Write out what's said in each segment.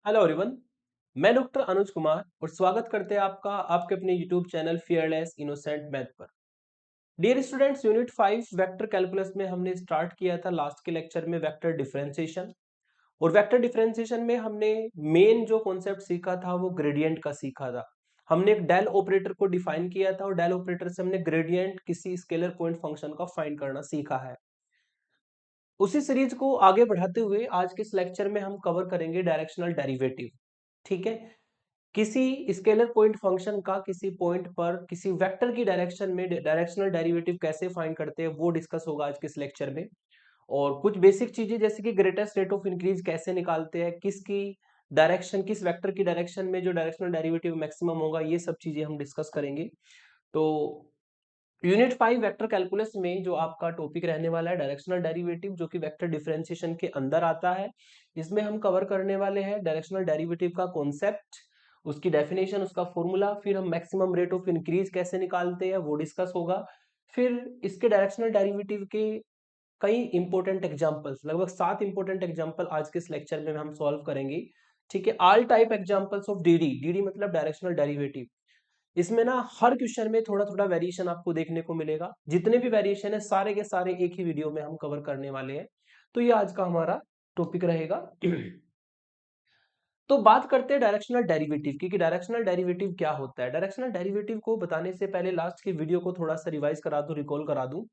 Hello everyone. मैं doctor Anuj Kumar और स्वागत करते हैं आपका आपके अपने YouTube channel fearless innocent math पर। Dear students, unit 5 vector calculus में हमने स्टार्ट किया था लास्ट के लेक्चर में वेक्टर डिफरेंशिएशन। और वेक्टर डिफरेंशिएशन में हमने मेन जो कॉन्सेप्ट सीखा था वो ग्रेडियंट का सीखा था। हमने एक डेल ऑपरेटर को डिफाइन किया था और डेल ऑपरेटर से हमने ग्रेडियंट किसी स्केलर पॉइंट फंक्शन का फाइंड करना सीखा है। उसी सीरीज को आगे बढ़ाते हुए आज के इस लेक्चर में हम कवर करेंगे डायरेक्शनल डेरिवेटिव। ठीक है, किसी स्केलर पॉइंट फंक्शन का किसी पॉइंट पर किसी वेक्टर की डायरेक्शन में डायरेक्शनल डेरिवेटिव कैसे फाइंड करते हैं वो डिस्कस होगा आज के इस लेक्चर में। और कुछ बेसिक चीजें जैसे कि ग्रेटेस्ट रेट ऑफ इंक्रीज कैसे निकालते हैं, किसकी डायरेक्शन किस वेक्टर की डायरेक्शन में जो डायरेक्शनल डेरिवेटिव मैक्सिमम होगा, ये सब चीजें हम डिस्कस करेंगे। तो यूनिट 5 वेक्टर कैलकुलस में जो आपका टॉपिक रहने वाला है डायरेक्शनल डेरिवेटिव, जो कि वेक्टर डिफरेंशिएशन के अंदर आता है। इसमें हम कवर करने वाले हैं डायरेक्शनल डेरिवेटिव का कॉन्सेप्ट, उसकी डेफिनेशन, उसका फॉर्मूला, फिर हम मैक्सिमम रेट ऑफ इंक्रीज कैसे निकालते हैं वो डिस्कस होगा। फिर इसके डायरेक्शनल डेरिवेटिव के कई इंपॉर्टेंट एग्जांपल्स, लगभग 7 इंपॉर्टेंट एग्जांपल आज के इस लेक्चर में हम सॉल्व करेंगे। ठीक है, all type examples of DD, DD मतलब डायरेक्शनल डेरिवेटिव। इसमें ना हर क्वेश्चन में थोड़ा थोड़ा वेरिएशन आपको देखने को मिलेगा। जितने भी वेरिएशन है सारे के सारे एक ही वीडियो में हम कवर करने वाले हैं। तो ये आज का हमारा टॉपिक रहेगा। तो बात करते हैं डायरेक्शनल डेरिवेटिव की कि डायरेक्शनल डेरिवेटिव क्या होता है। डायरेक्शनल डेरिवेटिव को बताने से पहले लास्ट की वीडियो को थोड़ा सा रिवाइज करा दूं, रिकॉल करा दूं।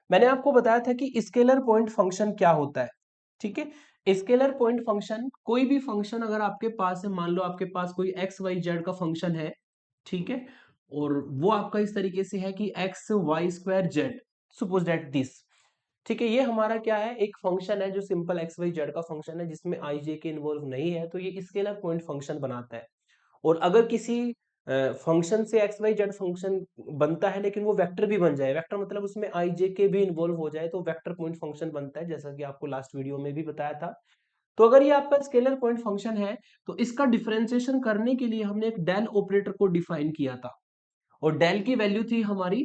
मैंने आपको बताया था कि स्केलर पॉइंट फंक्शन क्या होता है। ठीक है, स्केलर पॉइंट फंक्शन कोई भी फंक्शन अगर आपके पास है, मान लो आपके पास कोई एक्स वाई जेड का फंक्शन है। ठीक है, और वो आपका इस तरीके से है कि x y square z, suppose that this. ठीक है, ये हमारा क्या है, एक फंक्शन है जो सिंपल एक्स वाई जेड का फंक्शन है जिसमें आई जे के इन्वॉल्व नहीं है, तो ये स्केलर पॉइंट फंक्शन बनाता है। और अगर किसी फंक्शन से एक्स वाई जेड फंक्शन बनता है लेकिन वो वेक्टर भी बन जाए, वेक्टर मतलब उसमें आई जे के भी इन्वॉल्व हो जाए, तो वेक्टर पॉइंट फंक्शन बनता है, जैसा कि आपको लास्ट वीडियो में भी बताया था। तो अगर ये आपका स्केलर पॉइंट फंक्शन है तो इसका डिफरेंशिएशन करने के लिए हमने एक डेल ऑपरेटर को डिफाइन किया था। और डेल की वैल्यू थी हमारी,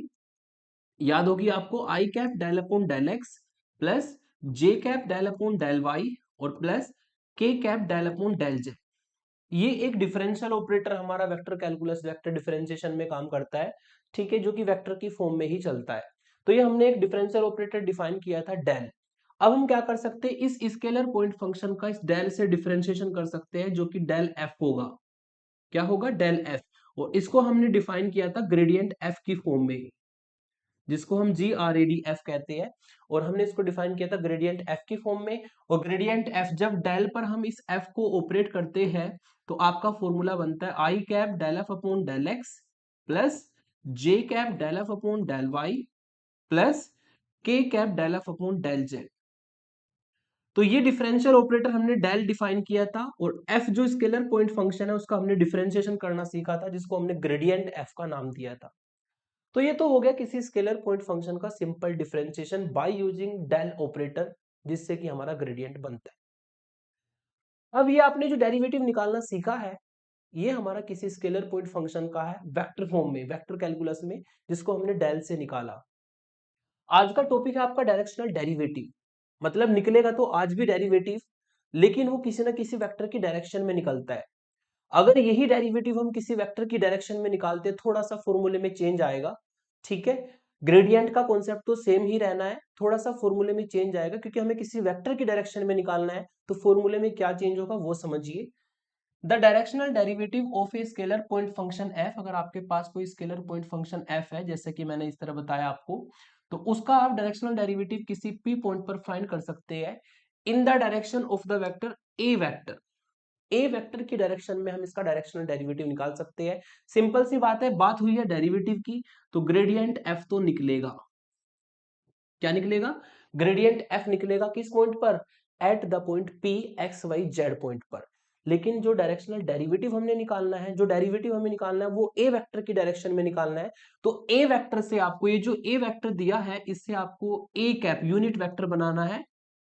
याद होगी आपको, i cap del upon del x plus j cap del upon del y और plus k cap del upon del z. ये एक डिफरेंशियल ऑपरेटर हमारा वेक्टर कैलकुलस वेक्टर डिफरेंशिएशन में काम करता है। ठीक है, जो कि वेक्टर की फॉर्म में ही चलता है। तो ये हमने एक डिफरेंशियल ऑपरेटर डिफाइन किया था डेल। अब हम क्या कर सकते हैं, इस स्केलर पॉइंट फंक्शन का इस डेल से डिफरेंशिएशन कर सकते हैं, जो कि डेल एफ होगा। क्या होगा, डेल एफ। और इसको हमने डिफाइन किया था ग्रेडियंट एफ की फॉर्म में, जिसको हम जी आर ए डी एफ कहते हैं। और हमने इसको डिफाइन किया था ग्रेडियंट एफ की फॉर्म में। और ग्रेडियंट एफ जब डेल पर हम इस एफ को ऑपरेट करते हैं तो आपका फॉर्मूला बनता है i cap del f upon del x plus j cap del f upon del y plus k cap del f upon del z. तो ये डिफरेंशियल ऑपरेटर हमने डेल डिफाइन किया था, और एफ जो स्केलर पॉइंट फंक्शन है उसका हमने डिफरेंशिएशन करना सीखा था, जिसको हमने ग्रेडियंट एफ का नाम दिया था। तो ये तो हो गया किसी स्केलर पॉइंट फंक्शन का simple differentiation by using del operator, जिससे कि हमारा ग्रेडियंट बनता है। अब ये आपने जो डेरिवेटिव निकालना सीखा है, ये हमारा किसी स्केलर पॉइंट फंक्शन का है वेक्टर फॉर्म में, वेक्टर कैलकुलस में, जिसको हमने डेल से निकाला। आज का टॉपिक है आपका डायरेक्शनल डेरिवेटिव। मतलब निकलेगा तो आज भी डेरिवेटिव, लेकिन वो किसी ना किसी वेक्टर की डायरेक्शन में निकलता है। अगर यही डेरिवेटिव हम किसी वेक्टर की डायरेक्शन में निकालते हैं, थोड़ा सा फॉर्मूले में चेंज आएगा। ठीक है, ग्रेडियंट का कॉन्सेप्ट तो सेम ही रहना है, थोड़ा सा फॉर्मूले में चेंज आएगा, क्योंकि हमें किसी वेक्टर की डायरेक्शन में निकालना है। तो फॉर्मूले में क्या चेंज होगा वो समझिए। The directional derivative of a scalar point function F, अगर आपके पास कोई स्केलर पॉइंट फंक्शन एफ है, जैसे कि मैंने इस तरह बताया आपको, तो उसका आप डायरेक्शनल डेरिवेटिव किसी पी पॉइंट पर फाइंड कर सकते हैं in the direction of the vector A vector. A vector की डायरेक्शन में हम इसका डायरेक्शनल डेरिवेटिव निकाल सकते हैं। सिंपल सी बात है, बात हुई है डेरिवेटिव की, तो ग्रेडियंट एफ तो निकलेगा। क्या निकलेगा, ग्रेडियंट एफ निकलेगा किस पॉइंट पर, at the point p x y z point पर। लेकिन जो डायरेक्शनल डेरिवेटिव हमने निकालना है, जो डेरिवेटिव हमें निकालना है वो ए वेक्टर की डायरेक्शन में निकालना है। तो ए वेक्टर से आपको, ये जो ए वेक्टर दिया है इससे आपको ए कैप यूनिट वेक्टर बनाना है।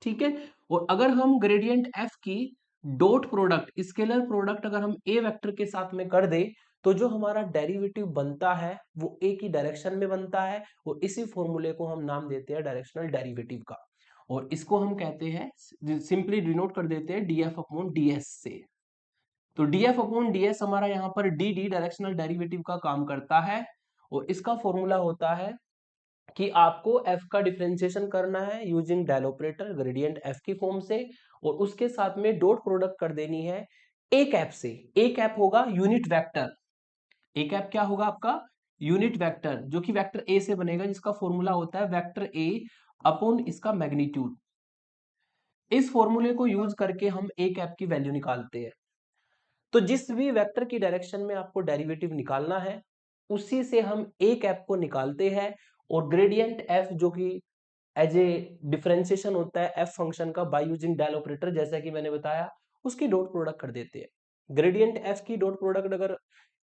ठीक है, और अगर हम ग्रेडियंट एफ की डॉट प्रोडक्ट, स्केलर प्रोडक्ट अगर हम ए वेक्टर के साथ में कर दे, तो जो हमारा डेरिवेटिव बनता है वो ए की डायरेक्शन में बनता है। और इसी फॉर्मूले को हम नाम देते हैं डायरेक्शनल डेरिवेटिव का, और इसको हम कहते हैं, सिंपली डिनोट कर देते हैं डीएफ अपॉन डीएस से। तो df अपॉन ds हमारा यहाँ पर dd डायरेक्शनल डेरिवेटिव का काम करता है, और इसका फॉर्मूला होता है कि आपको f का डिफरेंशिएशन करना है using del operator gradient f की फॉर्म से, और उसके साथ में डॉट प्रोडक्ट कर देनी है a कैप से। a कैप होगा यूनिट वेक्टर, a कैप क्या होगा आपका यूनिट वेक्टर, जो कि वेक्टर a से बनेगा, जिसका फॉर्मूला होता है वेक्टर a अपॉन इसका मैग्नीट्यूड। इस फॉर्मूले को यूज करके हम a कैप की वैल्यू निकालते हैं। तो जिस भी वेक्टर की डायरेक्शन में आपको डेरिवेटिव निकालना है, उसी से हम a कैप को निकालते हैं, और ग्रेडियंट f जो कि एज ए डिफरेंशिएशन होता है f फंक्शन का बाय यूजिंग डेल ऑपरेटर, जैसा कि मैंने बताया, उसकी डॉट प्रोडक्ट कर देते हैं। ग्रेडियंट f की डॉट प्रोडक्ट अगर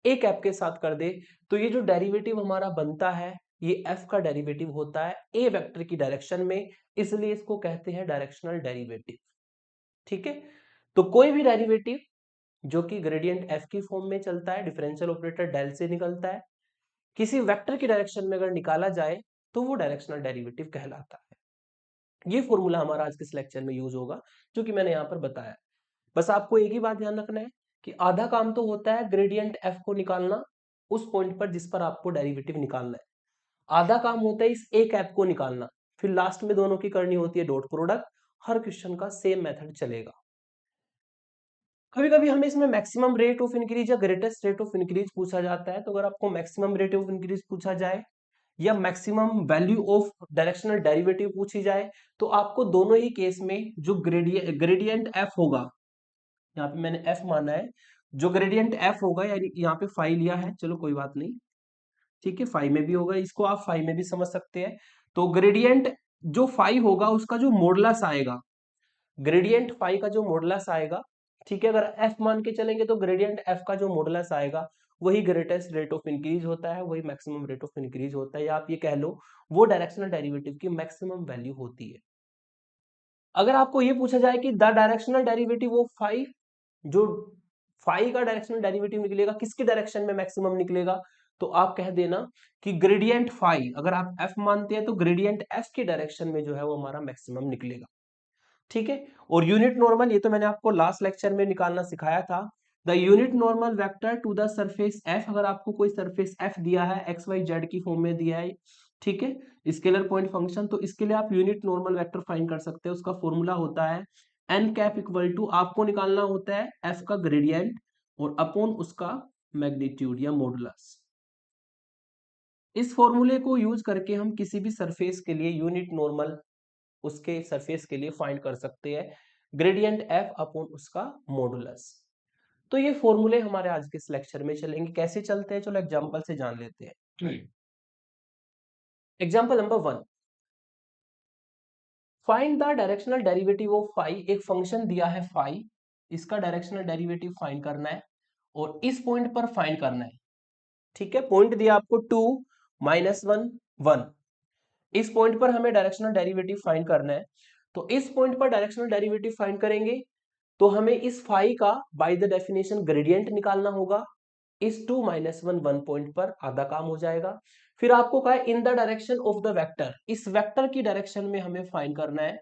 a कैप के साथ कर दे, तो ये जो डेरिवेटिव हमारा बनता है, ये f का डेरिवेटिव होता है a वेक्टर की डायरेक्शन में, इसलिए इसको कहते हैं डायरेक्शनल डेरिवेटिव। ठीक है, तो कोई भी डेरिवेटिव जो कि ग्रेडियंट f की फॉर्म में चलता है, डिफरेंशियल ऑपरेटर डेल से निकलता है, किसी वेक्टर की डायरेक्शन में अगर निकाला जाए तो वो डायरेक्शनल डेरिवेटिव कहलाता है। ये फॉर्मूला हमारा आज के इस लेक्चर में यूज होगा, जो कि मैंने यहाँ पर बताया। बस आपको एक ही बात ध्यान रखना है कि आधा काम तो होता है ग्रेडियंट f को निकालना उस पॉइंट पर जिस पर आपको डेरिवेटिव निकालना है, आधा काम होता है इस a कैप को निकालना, फिर लास्ट में दोनों की करनी होती है डॉट प्रोडक्ट। हर क्वेश्चन का सेम मेथड चलेगा। कभी कभी हमें इसमें मैक्सिमम रेट ऑफ इंक्रीज या ग्रेटेस्ट रेट ऑफ इंक्रीज पूछा जाता है, तो अगर आपको मैक्सिमम रेट ऑफ इंक्रीज पूछा जाए या maximum value of directional derivative पूछी जाए, तो आपको दोनों ही केस में जो ग्रेडियंट एफ होगा, यहाँ पे मैंने एफ माना है, जो ग्रेडियंट एफ होगा, यानी यहाँ पे फाइव लिया है, चलो कोई बात नहीं, ठीक है, फाइव में भी होगा, इसको आप फाइव में भी समझ सकते हैं। तो ग्रेडियंट जो फाइव होगा उसका जो मॉडुलस आएगा, ग्रेडियंट फाइव का जो मॉडुलस आएगा, ठीक है, अगर एफ मान के चलेंगे तो ग्रेडियंट एफ का जो मॉडुलस आएगा वही ग्रेटेस्ट रेट ऑफ इंक्रीज होता है, वही मैक्सिमम रेट ऑफ इंक्रीज होता है, या आप ये कह लो वो डायरेक्शनल डेरिवेटिव की मैक्सिमम वैल्यू होती है। अगर आपको ये पूछा जाए कि the directional derivative of five, जो फाइव का डायरेक्शनल डेरिवेटिव निकलेगा किसके डायरेक्शन में मैक्सिमम निकलेगा, तो आप कह देना कि ग्रेडियंट फाइव, अगर आप एफ मानते हैं तो ग्रेडियंट एफ के डायरेक्शन में जो है वो हमारा मैक्सिमम निकलेगा। ठीक है, और यूनिट नॉर्मल, ये तो मैंने आपको लास्ट लेक्चर में निकालना सिखाया था। The unit normal vector to the surface f, अगर आपको कोई सरफेस एफ दिया है, एक्स वाई जेड की फॉर्म में दिया है, ठीक है, स्केलर पॉइंट फंक्शन, तो इसके लिए आप यूनिट नॉर्मल वेक्टर फाइंड कर सकते हैं। उसका फॉर्मूला होता है एन कैप इक्वल टू, आपको निकालना होता है एफ का ग्रेडियंट और अपॉन उसका मैग्नीट्यूड या मॉडुलस। इस फॉर्मूले को यूज करके हम किसी भी सरफेस के लिए यूनिट नॉर्मल उसके सरफेस के लिए फाइंड कर सकते हैं, ग्रेडियंट एफ अपॉन उसका मॉडुलस। तो ये फॉर्मूले हमारे आज के इस लेक्चर में चलेंगे। कैसे चलते हैं, चलो एग्जांपल से जान लेते हैं। Example number 1, find the directional derivative of phi. एक फंक्शन दिया है फाई, इसका डायरेक्शनल डेरिवेटिव फाइंड करना है और इस पॉइंट पर फाइंड करना है। ठीक है, पॉइंट दिया आपको 2 -1 1, इस पॉइंट पर हमें डायरेक्शनल डेरिवेटिव फाइंड करना है। तो इस पॉइंट पर डायरेक्शनल डेरिवेटिव फाइंड करेंगे तो हमें इस फाई का बाय द डेफिनेशन ग्रेडियंट निकालना होगा। इस 2 -1 1 पॉइंट पर आधा काम हो जाएगा। फिर आपको कहा इन the direction of the vector, इस वेक्टर की डायरेक्शन में हमें फाइंड करना है।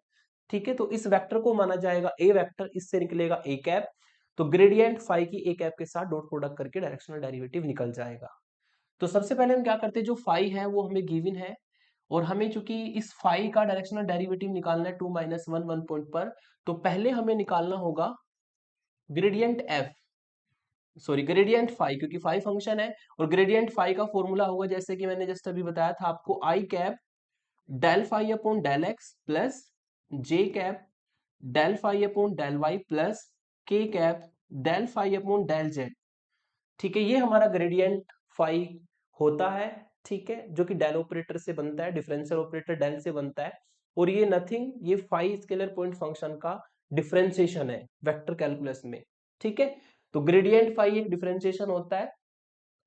ठीक है, तो इस वेक्टर को माना जाएगा ए वेक्टर, इससे निकलेगा ए कैप, तो ग्रेडियंट फाई की ए कैप के साथ डॉट प्रोडक्ट करके डायरेक्शनल डेरिवेटिव निकल जाएगा। तो सबसे पहले हम क्या करते हैं, जो फाई है वो हमें गिवन है, और हमें चूंकि इस फाई का डायरेक्शनल डेरिवेटिव निकालना है 2 -1 1 पॉइंट पर, तो पहले हमें निकालना होगा gradient f, sorry gradient phi, क्योंकि फाई फंक्शन है, और ग्रेडियंट फाई का फॉर्मूला होगा जैसे कि मैंने जस्ट अभी बताया था आपको, i cap del phi upon del x plus j cap del phi upon del y plus k cap del phi upon del z. ठीक है, ये हमारा ग्रेडियंट फाई होता है। ठीक है, जो कि डेल ऑपरेटर से बनता है, डिफरेंशियल ऑपरेटर डेल से बनता है, और ये नथिंग, ये फाई स्केलर पॉइंट फंक्शन का डिफरेंशिएशन है वेक्टर कैलकुलस में। ठीक है, तो ग्रेडियंट फाई एक डिफरेंशिएशन होता है।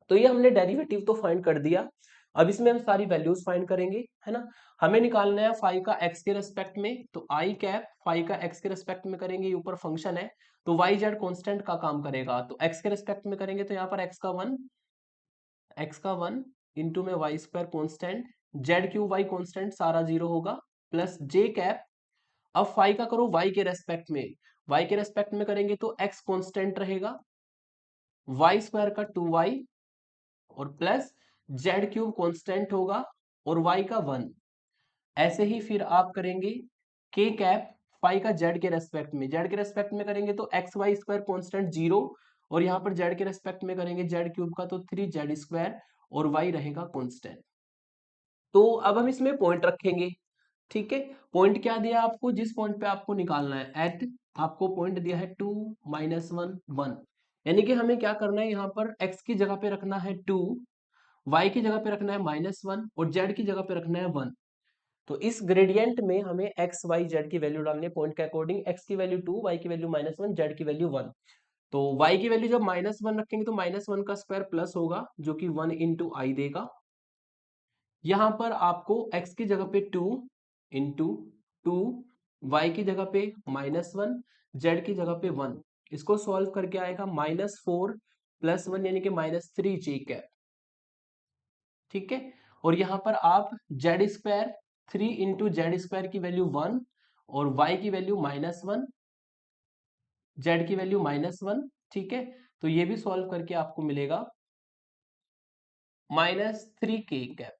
तो ये हमने डेरिवेटिव तो फाइंड कर दिया, अब इसमें हम सारी वैल्यूज फाइंड करेंगे, है ना। हमें निकालना है फाई का एक्स के रेस्पेक्ट में, तो आई कैप फाई का एक्स के रेस्पेक्ट में करेंगे, ये ऊपर फंक्शन है, तो वाई जेड कॉन्स्टेंट का काम करेगा, तो एक्स के रेस्पेक्ट में करेंगे तो यहाँ पर एक्स का वन इंटू में y square constant, z q y constant सारा जीरो होगा, प्लस जे कैप, अब फाई का करो वाई के रेस्पेक्ट में, वाई के रेस्पेक्ट में करेंगे तो एक्स कॉन्स्टेंट रहेगा, वाई स्क्वायर का 2y और प्लस जेड क्यूब कॉन्स्टेंट होगा और y का 1। ऐसे ही फिर आप करेंगे के कैप फाई का जेड के रेस्पेक्ट में, जेड के रेस्पेक्ट में करेंगे तो एक्स वाई स्क्वायर कॉन्स्टेंट 0, और यहाँ पर जेड के रेस्पेक्ट में करेंगे जेड क्यूब का तो 3z स्क्वायर और y रहेगा कॉन्स्टेंट। तो अब हम इसमें पॉइंट रखेंगे, ठीक है। पॉइंट क्या दिया आपको, जिस पॉइंट पे आपको निकालना है एट, आपको पॉइंट दिया है 2 -1 1, यानी कि हमें क्या करना है, यहाँ पर x की जगह पे रखना है 2, y की जगह पे रखना है -1 और z की जगह पे रखना है 1। तो इस ग्रेडियंट में हमें x y z की वैल्यू डालनी है पॉइंट के अकॉर्डिंग, x की वैल्यू 2, y की वैल्यू -1, z की वैल्यू 1। तो y की वैल्यू जब -1 रखेंगे तो -1 का स्क्वायर प्लस होगा जो कि 1 इंटू आई देगा। यहां पर आपको x की जगह पे 2 इंटू 2, y की जगह पे -1, z की जगह पे 1, इसको सॉल्व करके आएगा -4 + 1 यानी कि -3j कैप, ठीक है। और यहां पर आप Z square 3 into Z square की वैल्यू 1 और y की वैल्यू -1, z की वैल्यू -1, ठीक है। तो ये भी सॉल्व करके आपको मिलेगा -3k कैप।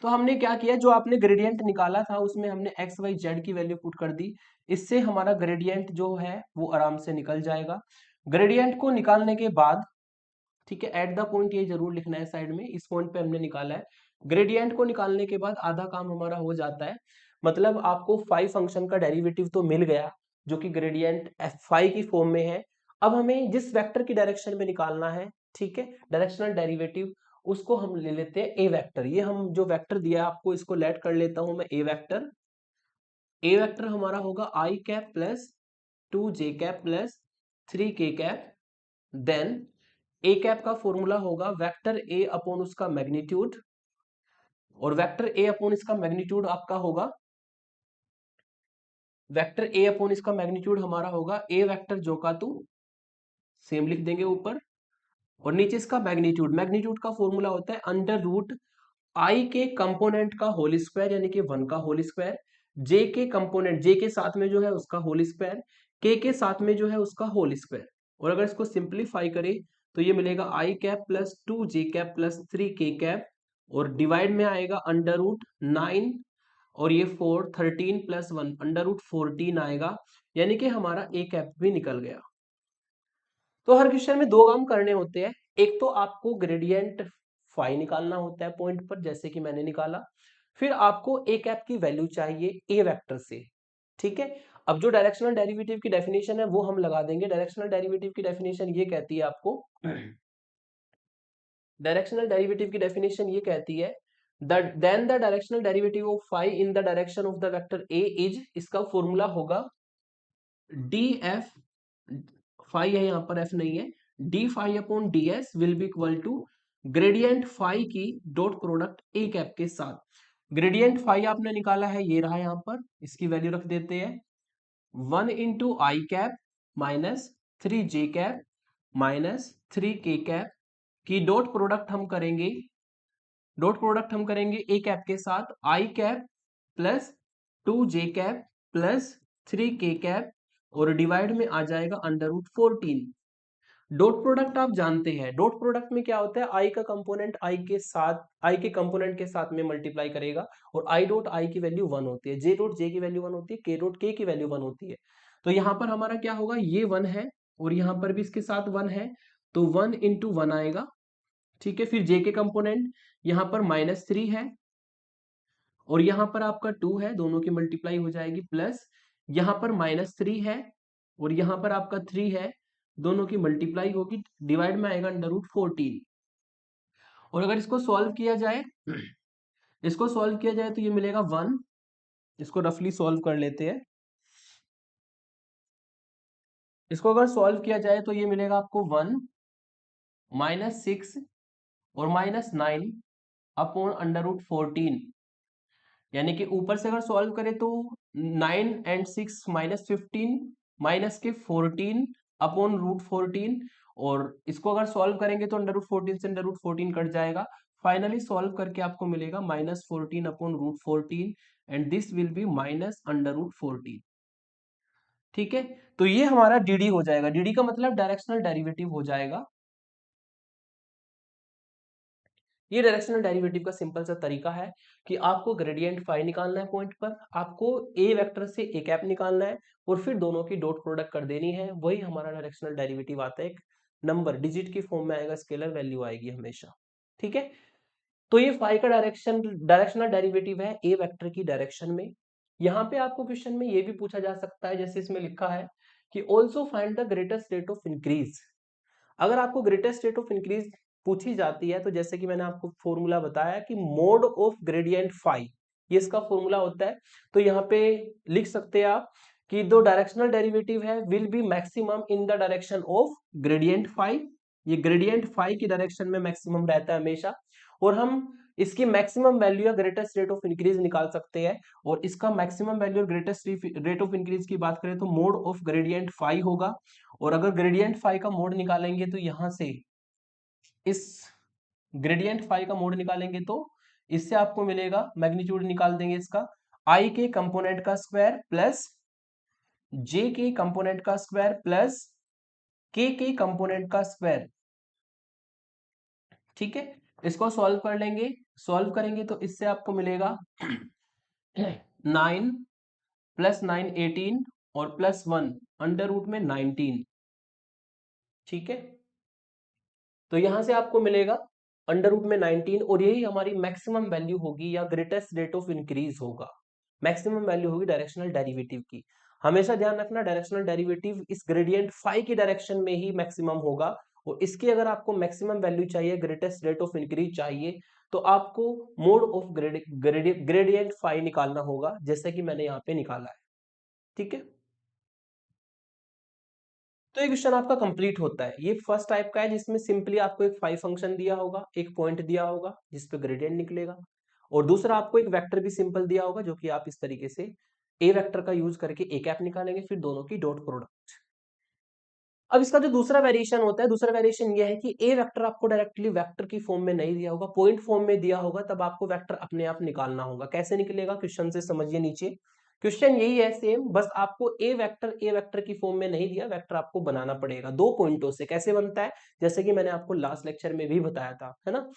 तो हमने क्या किया, जो आपने ग्रेडियंट निकाला था उसमें हमने एक्स वाई जेड की वैल्यू पुट कर दी, इससे हमारा ग्रेडियंट जो है वो आराम से निकल जाएगा। ग्रेडियंट को निकालने के बाद, ठीक है, एट द पॉइंट ये जरूर लिखना है साइड में, इस पॉइंट पे हमने निकाला है। ग्रेडियंट को निकालने के बाद आधा काम हमारा हो जाता है, मतलब आपको फाई फंक्शन का डेरिवेटिव तो मिल गया जो कि ग्रेडियंट एफ फाई की फॉर्म में है। अब हमें जिस वेक्टर की डायरेक्शन में निकालना है, ठीक है, डायरेक्शनल डेरिवेटिव, उसको हम ले लेते हैं ए वेक्टर। ये हम जो वेक्टर दिया है आपको, इसको लेट कर लेता हूं मैं ए वेक्टर। ए वेक्टर हमारा होगा i cap plus 2j cap plus 3k cap. Then a cap का फॉर्मूला होगा वेक्टर ए अपॉन उसका मैग्नीट्यूड, और वेक्टर ए अपॉन इसका मैग्नीट्यूड आपका होगा, वेक्टर ए अपॉन इसका मैग्नीट्यूड हमारा होगा ए वेक्टर जो का तू, सेम लिख देंगे ऊपर, और नीचे इसका मैग्नीट्यूड, मैग्नीट्यूड का फॉर्मूला होता है अंडर रूट आई के कंपोनेंट का होल स्क्वायर यानी कि 1 का होल स्क्वायर, जे के कंपोनेंट, जे के साथ में जो है उसका होल स्क्वायर, के साथ में जो है उसका होल स्क्वायर। और अगर इसको सिंप्लीफाई करें तो ये मिलेगा i cap plus 2j cap plus 3k cap, और डिवाइड में आएगा अंडर रूट 9 और ये 4, 13 + 1 अंडर रूट 14 आएगा, यानी कि हमारा ए कैप भी निकल गया। तो हर क्वेश्चन में दो काम करने होते हैं, एक तो आपको ग्रेडियंट फाई निकालना होता है पॉइंट पर जैसे कि मैंने निकाला, फिर आपको ए कैप की वैल्यू चाहिए ए वेक्टर से, ठीक है। अब जो डायरेक्शनल डेरिवेटिव की डेफिनेशन है वो हम लगा देंगे। डायरेक्शनल डेरिवेटिव की डेफिनेशन ये कहती है आपको, डायरेक्शनल डेरिवेटिव की डेफिनेशन ये कहती है then the directional derivative of phi in the direction of the vector a is, इसका फॉर्मूला होगा डी एफ, फाई है यहाँ पर एफ नहीं है, d phi upon d s will be equal to gradient phi की डॉट प्रोडक्ट ए कैप के साथ। ग्रेडियंट फाई आपने निकाला है, ये रहा यहाँ पर, इसकी वैल्यू रख देते हैं 1 into i cap minus 3j cap minus 3k cap की डॉट प्रोडक्ट हम करेंगे ए कैप के साथ, i cap plus 2j cap plus 3k cap, और डिवाइड में आ जाएगा अंडर रूट 14। डॉट प्रोडक्ट आप जानते हैं, डॉट प्रोडक्ट में क्या होता है, आई का कंपोनेंट आई के साथ, आई के कंपोनेंट के साथ में मल्टीप्लाई करेगा, और आई डॉट आई की वैल्यू 1 होती है, जे डॉट जे की वैल्यू 1 होती है, के डॉट के की वैल्यू 1 होती है। तो यहां पर हमारा क्या होगा, ये 1 है और यहां पर भी इसके साथ 1 है, तो 1 इंटू 1 आएगा, ठीक है। फिर जे के कंपोनेंट यहाँ पर -3 है और यहाँ पर आपका 2 है, दोनों की मल्टीप्लाई हो जाएगी, प्लस यहाँ पर -3 है और यहाँ पर आपका 3 है, दोनों की मल्टीप्लाई होगी, डिवाइड में आएगा अंडर रूट 14। और अगर इसको सॉल्व किया जाए, इसको सॉल्व किया जाए तो ये मिलेगा 1, इसको रफली सॉल्व कर लेते हैं। इसको अगर सॉल्व किया जाए तो ये मिलेगा आपको 1 -6 और -9 अपॉन अंडर रूट 14, यानी कि ऊपर से अगर सॉल्व करें तो 9 एंड 6 -15 माइनस के 14 अपॉन रूट 14, और इसको अगर सॉल्व करेंगे तो अंडर रूट 14 से अंडर रूट 14 कट जाएगा। फाइनली सॉल्व करके आपको मिलेगा -14 upon root 14 and this will be minus under root 14। ठीक है, तो ये हमारा डी हो जाएगा। डी का मतलब डायरेक्शनल डेरिवेटिव हो जाएगा। ये डायरेक्शनल डेरिवेटिव का सिंपल सा तरीका है कि आपको ग्रेडियंट फाई निकालना है पॉइंट पर, आपको ए वेक्टर से ए कैप निकालना है और फिर दोनों की डॉट प्रोडक्ट कर देनी है। वही हमारा डायरेक्शनल डेरिवेटिव आता है। एक नंबर डिजिट की फॉर्म में आएगा, स्केलर वैल्यू आएगी हमेशा। ठीक है, तो ये फाई का डायरेक्शनल डेरिवेटिव है ए वेक्टर की डायरेक्शन में। यहाँ पे आपको क्वेश्चन में ये भी पूछा जा सकता है, जैसे इसमें लिखा है कि also find the greatest rate of increase. अगर आपको ग्रेटेस्ट रेट ऑफ इंक्रीज पूछी जाती है तो जैसे कि मैंने आपको फॉर्मूला बताया कि मोड ऑफ ग्रेडियंट फाई, ये इसका फॉर्मूला होता है। तो यहाँ पे लिख सकते हैं आप कि दो डायरेक्शनल डेरिवेटिव है will be maximum in the direction of gradient phi. ये ग्रेडियंट फाई की डायरेक्शन में मैक्सिमम रहता है हमेशा, और हम इसकी मैक्सिमम वैल्यू या ग्रेटेस्ट रेट ऑफ इंक्रीज निकाल सकते हैं। और इसका मैक्सिमम वैल्यू और ग्रेटेस्ट रेट ऑफ इंक्रीज की बात करें तो मोड ऑफ ग्रेडियंट फाई होगा। और अगर ग्रेडियंट फाई का मोड निकालेंगे तो यहां से इस ग्रेडियंट फाई का मोड निकालेंगे तो इससे आपको मिलेगा, मैग्नीट्यूड निकाल देंगे इसका, आई के कंपोनेंट का स्क्वायर प्लस जे के कंपोनेंट का स्क्वायर प्लस के कंपोनेंट का स्क्वायर। ठीक है, इसको सॉल्व कर लेंगे, सॉल्व करेंगे तो इससे आपको मिलेगा 9 प्लस 9 18 और प्लस 1 अंडर रूट में 19। ठीक है, तो यहां से आपको मिलेगा अंडर रूट में 19 और यही हमारी मैक्सिमम वैल्यू होगी या ग्रेटेस्ट रेट ऑफ इंक्रीज होगा। मैक्सिमम वैल्यू होगी डायरेक्शनल डेरिवेटिव की। हमेशा ध्यान रखना डायरेक्शनल डेरिवेटिव इस ग्रेडियंट फाई की डायरेक्शन में ही मैक्सिमम होगा। और इसकी अगर आपको मैक्सिमम वैल्यू चाहिए, ग्रेटेस्ट रेट ऑफ इंक्रीज चाहिए, तो आपको मोड ऑफ ग्रेडियंट फाई निकालना होगा, जैसे कि मैंने यहाँ पे निकाला है। ठीक है, तो ये क्वेश्चन आपका कंप्लीट होता है। ये फर्स्ट टाइप का है जिसमें सिंपली आपको एक फाई फंक्शन दिया होगा, एक पॉइंट दिया होगा जिसपे ग्रेडियंट निकलेगा, और दूसरा आपको एक वेक्टर भी सिंपल दिया होगा जो कि आप इस तरीके से ए वेक्टर का यूज करके ए कैप निकालेंगे, फिर दोनों की डॉट प्रोडक्ट। अब इसका जो दूसरा वेरिएशन होता है, दूसरा वेरिएशन ये है कि ए वेक्टर आपको डायरेक्टली वेक्टर की फॉर्म में नहीं दिया होगा, पॉइंट फॉर्म में दिया होगा, तब आपको वेक्टर अपने आप निकालना होगा। कैसे निकलेगा क्वेश्चन से समझिए, नीचे क्वेश्चन यही है सेम, बस आपको ए वेक्टर की फॉर्म में नहीं दिया, वेक्टर आपको बनाना पड़ेगा दो पॉइंटों से। कैसे बनता है, जैसे कि मैंने आपको लास्ट लेक्चर में भी बताया था, है ना।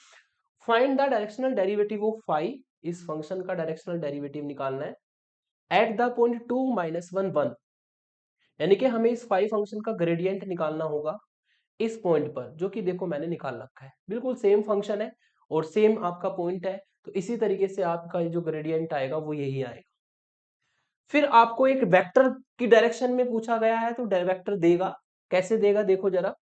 Find the directional derivative of phi, इस फंक्शन का डायरेक्शनल डेरिवेटिव निकालना है एट द पॉइंट 2 -1 1, यानी कि हमें इस फाई फंक्शन का ग्रेडियंट निकालना होगा इस पॉइंट पर, जो कि देखो मैंने निकाल रखा है। बिल्कुल सेम फंक्शन है और सेम आपका पॉइंट है, तो इसी तरीके से आपका जो ग्रेडियंट आएगा वो यही आएगा। फिर आपको एक वेक्टर की डायरेक्शन में पूछा गया है तो वेक्टर देगा। कैसे देगा देखो जरा,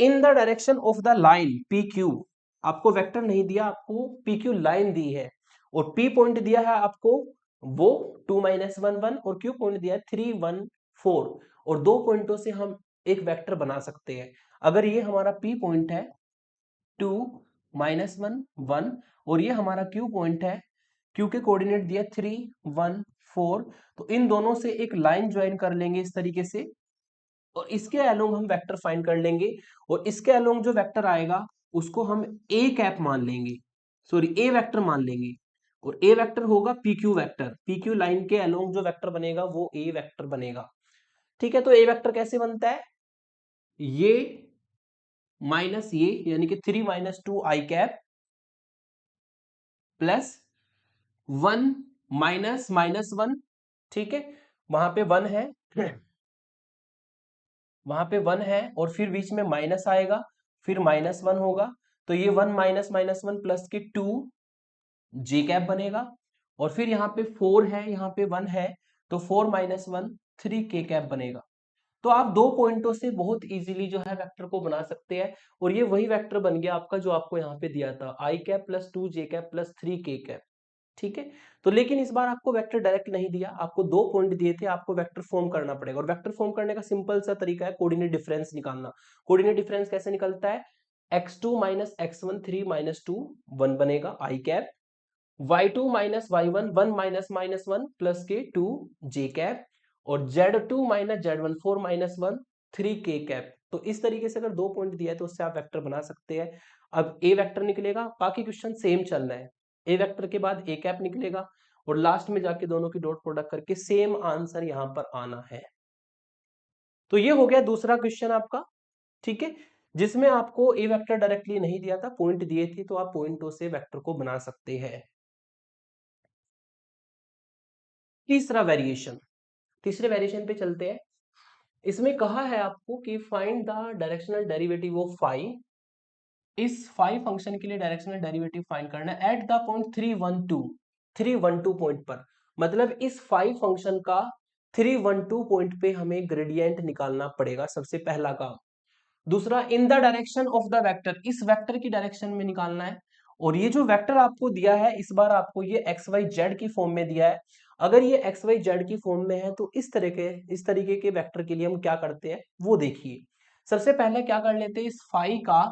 इन the direction of the line P Q. आपको वेक्टर नहीं दिया, आपको पी क्यू लाइन दी है, और पी पॉइंट दिया है आपको वो 2 -1 1, और क्यू पॉइंट दिया है 3 1 4। और दो पॉइंटों से हम एक वेक्टर बना सकते हैं। अगर ये हमारा पी पॉइंट है 2 -1 1, और ये हमारा क्यू पॉइंट है, क्यू के कोऑर्डिनेट दिया 3 1 4, तो इन दोनों से एक लाइन ज्वाइन कर लेंगे इस तरीके से, और इसके अलोंग हम वेक्टर फाइंड कर लेंगे। और इसके अलोंग जो वेक्टर आएगा उसको हम ए कैप मान लेंगे, सॉरी ए वेक्टर मान लेंगे। और ए वेक्टर होगा P Q vector, P Q line के अलोंग जो वेक्टर बनेगा वो ए वेक्टर बनेगा। ठीक है, तो ए वेक्टर कैसे बनता है, ये माइनस ये, यानी कि 3 -2 आई कैप प्लस 1 -1। ठीक है, वहां पे 1 है, वहां पे 1 है, और फिर बीच में माइनस आएगा, फिर -1 होगा, तो ये 1 -1 प्लस के 2 जे कैप बनेगा। और फिर यहाँ पे 4 है, यहाँ पे 1 है, तो 4 -1 3 के कैप बनेगा। तो आप दो पॉइंटों से बहुत इजीली जो है वेक्टर को बना सकते हैं, और ये वही वेक्टर बन गया आपका जो आपको यहाँ पे दिया था, आई कैप प्लस 2 जे कैप प्लस 3 के कैप। ठीक है, तो लेकिन इस बार आपको वेक्टर डायरेक्ट नहीं दिया, आपको दो पॉइंट दिए थे, आपको वेक्टर फॉर्म करना पड़ेगा। और वेक्टर फॉर्म करने का सिंपल सा तरीका है कोऑर्डिनेट डिफरेंस निकालना। कोऑर्डिनेट डिफरेंस कैसे निकलता है, x2 -x1 3 -2 1 बनेगा आई कैप, y2 -y1 1 -1 प्लस के 2 जे कैप, और z2 -z1 4 -1 3 के कैप। तो इस तरीके से अगर दो पॉइंट दिया है तो उससे आप वेक्टर बना सकते हैं। अब ए वेक्टर निकलेगा, बाकी क्वेश्चन सेम चल रहा है, ए वेक्टर के बाद ए कैप निकलेगा, और लास्ट में जाके दोनों की डॉट प्रोडक्ट करके सेम आंसर यहां पर आना है। तो ये हो गया दूसरा क्वेश्चन आपका, ठीक है, जिसमें आपको ए वेक्टर डायरेक्टली नहीं दिया था, पॉइंट दिए थे, तो आप पॉइंटों से वेक्टर को बना सकते हैं। तीसरा वेरिएशन, तीसरे वेरिएशन पे चलते हैं। इसमें कहा है आपको कि find the directional derivative of phi. इस फाई फंक्शन के लिए डायरेक्शनल डेरिवेटिव फाइंड करना है एट द पॉइंट 312 पॉइंट पर। मतलब इस फाई फंक्शन का 312 पॉइंट पे हमें ग्रेडियंट निकालना पड़ेगा, सबसे पहला काम। दूसरा, इन the direction of the vector, इस वेक्टर की डायरेक्शन में निकालना है। और ये जो वेक्टर आपको दिया है, इस बार आपको ये एक्स वाई जेड की फॉर्म में दिया है। अगर ये एक्स वाई जेड की फॉर्म में है तो इस तरीके के वेक्टर के लिए हम क्या करते हैं वो देखिए। सबसे पहले क्या कर लेते हैं, इस फाई का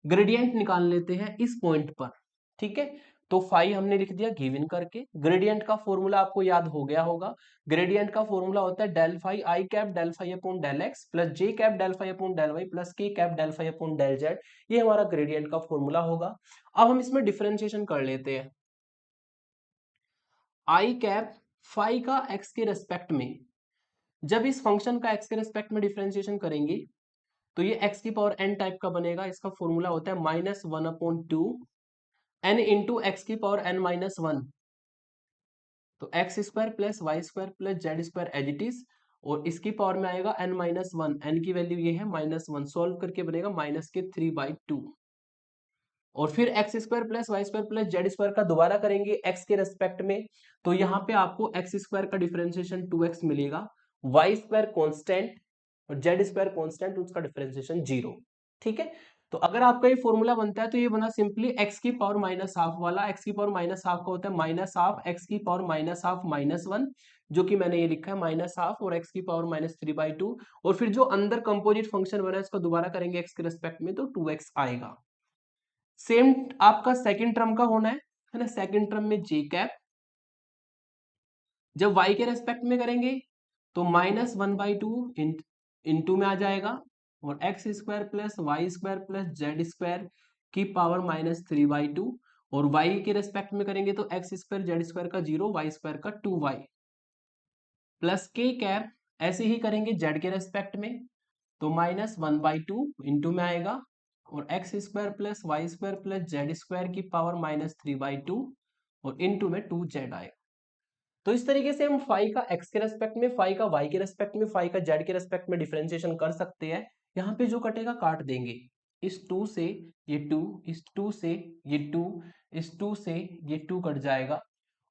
ग्रेडियंट निकाल लेते हैं इस पॉइंट पर, ठीक है। तो फाई हमने लिख दिया गिवन करके। ग्रेडियंट का फॉर्मूला आपको याद हो गया होगा। ग्रेडियंट का फॉर्मूला होता है del phi i cap del phi upon del x plus j cap del phi upon del y plus k cap del phi upon del z. ये हमारा ग्रेडियंट का फॉर्मूला होगा। अब हम इसमें डिफरेंशिएशन कर लेते हैं। आई कैप फाई का एक्स के रेस्पेक्ट में, जब इस फंक्शन का एक्स के रेस्पेक्ट में डिफरेंशिएशन करेंगे तो ये एक्स की पावर एन टाइप का बनेगा। इसका फॉर्मूला होता है -1/2 एन इंटू एक्स की पावर n-1। तो x square plus y square plus z square as it is, और इसकी पावर में आएगा n-1। एन की वैल्यू ये है -1, सोल्व करके बनेगा -3/2। और फिर x square plus y square plus z square का दोबारा करेंगे एक्स के रेस्पेक्ट में, तो यहाँ पे आपको एक्स स्क्वायर का डिफरेंशिएशन 2x मिलेगा, वाई स्क्वायर कॉन्स्टेंट और जेड स्क्वायर कॉन्स्टेंट, उसका डिफरेंशिएशन 0। ठीक है, तो अगर आपका ये फॉर्मूला बनता है तो ये बना सिंपली एक्स की पावर -½ वाला। एक्स की पावर -½ का होता है -½ एक्स की पावर -½ -1, जो कि मैंने ये लिखा है -½ और एक्स की पावर -3/2। और फिर जो अंदर कंपोजिट फंक्शन बना है इसको दोबारा करेंगे एक्स के रेस्पेक्ट में तो 2x आएगा। सेम आपका सेकंड टर्म का होना है ना। सेकंड टर्म में जे कैप जब y के रेस्पेक्ट में करेंगे तो -1/2 इंटू में आ जाएगा, और x square plus y square plus z square की पावर -3/2। और y के रेस्पेक्ट में करेंगे तो एक्स स्क्वायर जेड स्क्वायर का 0, वाई स्क्वायर का 2y प्लस के कैप। ऐसे ही करेंगे z के रेस्पेक्ट में तो -1/2 इंटू में आएगा, और x square plus y square plus z square की पावर -3/2 और इंटू में 2z आएगा। तो इस तरीके से हम फाई का एक्स के रेस्पेक्ट में, फाई का वाई के रेस्पेक्ट में, फाई का जेड के रेस्पेक्ट में डिफरेंशिएशन कर सकते हैं। यहाँ पे जो कटेगा काट देंगे, इस 2 से ये 2, इस 2 से ये 2, इस 2 से ये 2 कट जाएगा।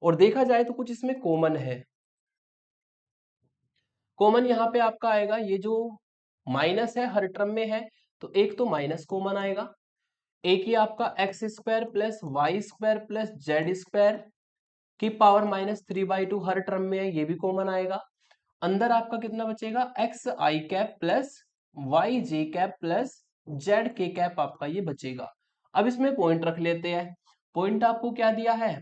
और देखा जाए तो कुछ इसमें कॉमन है। कॉमन यहाँ पे आपका आएगा, ये जो माइनस है हर टर्म में है, तो एक तो माइनस कॉमन आएगा। एक ही आपका x square plus y square plus z square की पावर -3/2 हर टर्म में है, ये भी कॉमन आएगा। अंदर आपका कितना बचेगा, x i cap plus y j cap plus z k cap आपका ये बचेगा। अब इसमें पॉइंट रख लेते हैं। पॉइंट आपको क्या दिया है,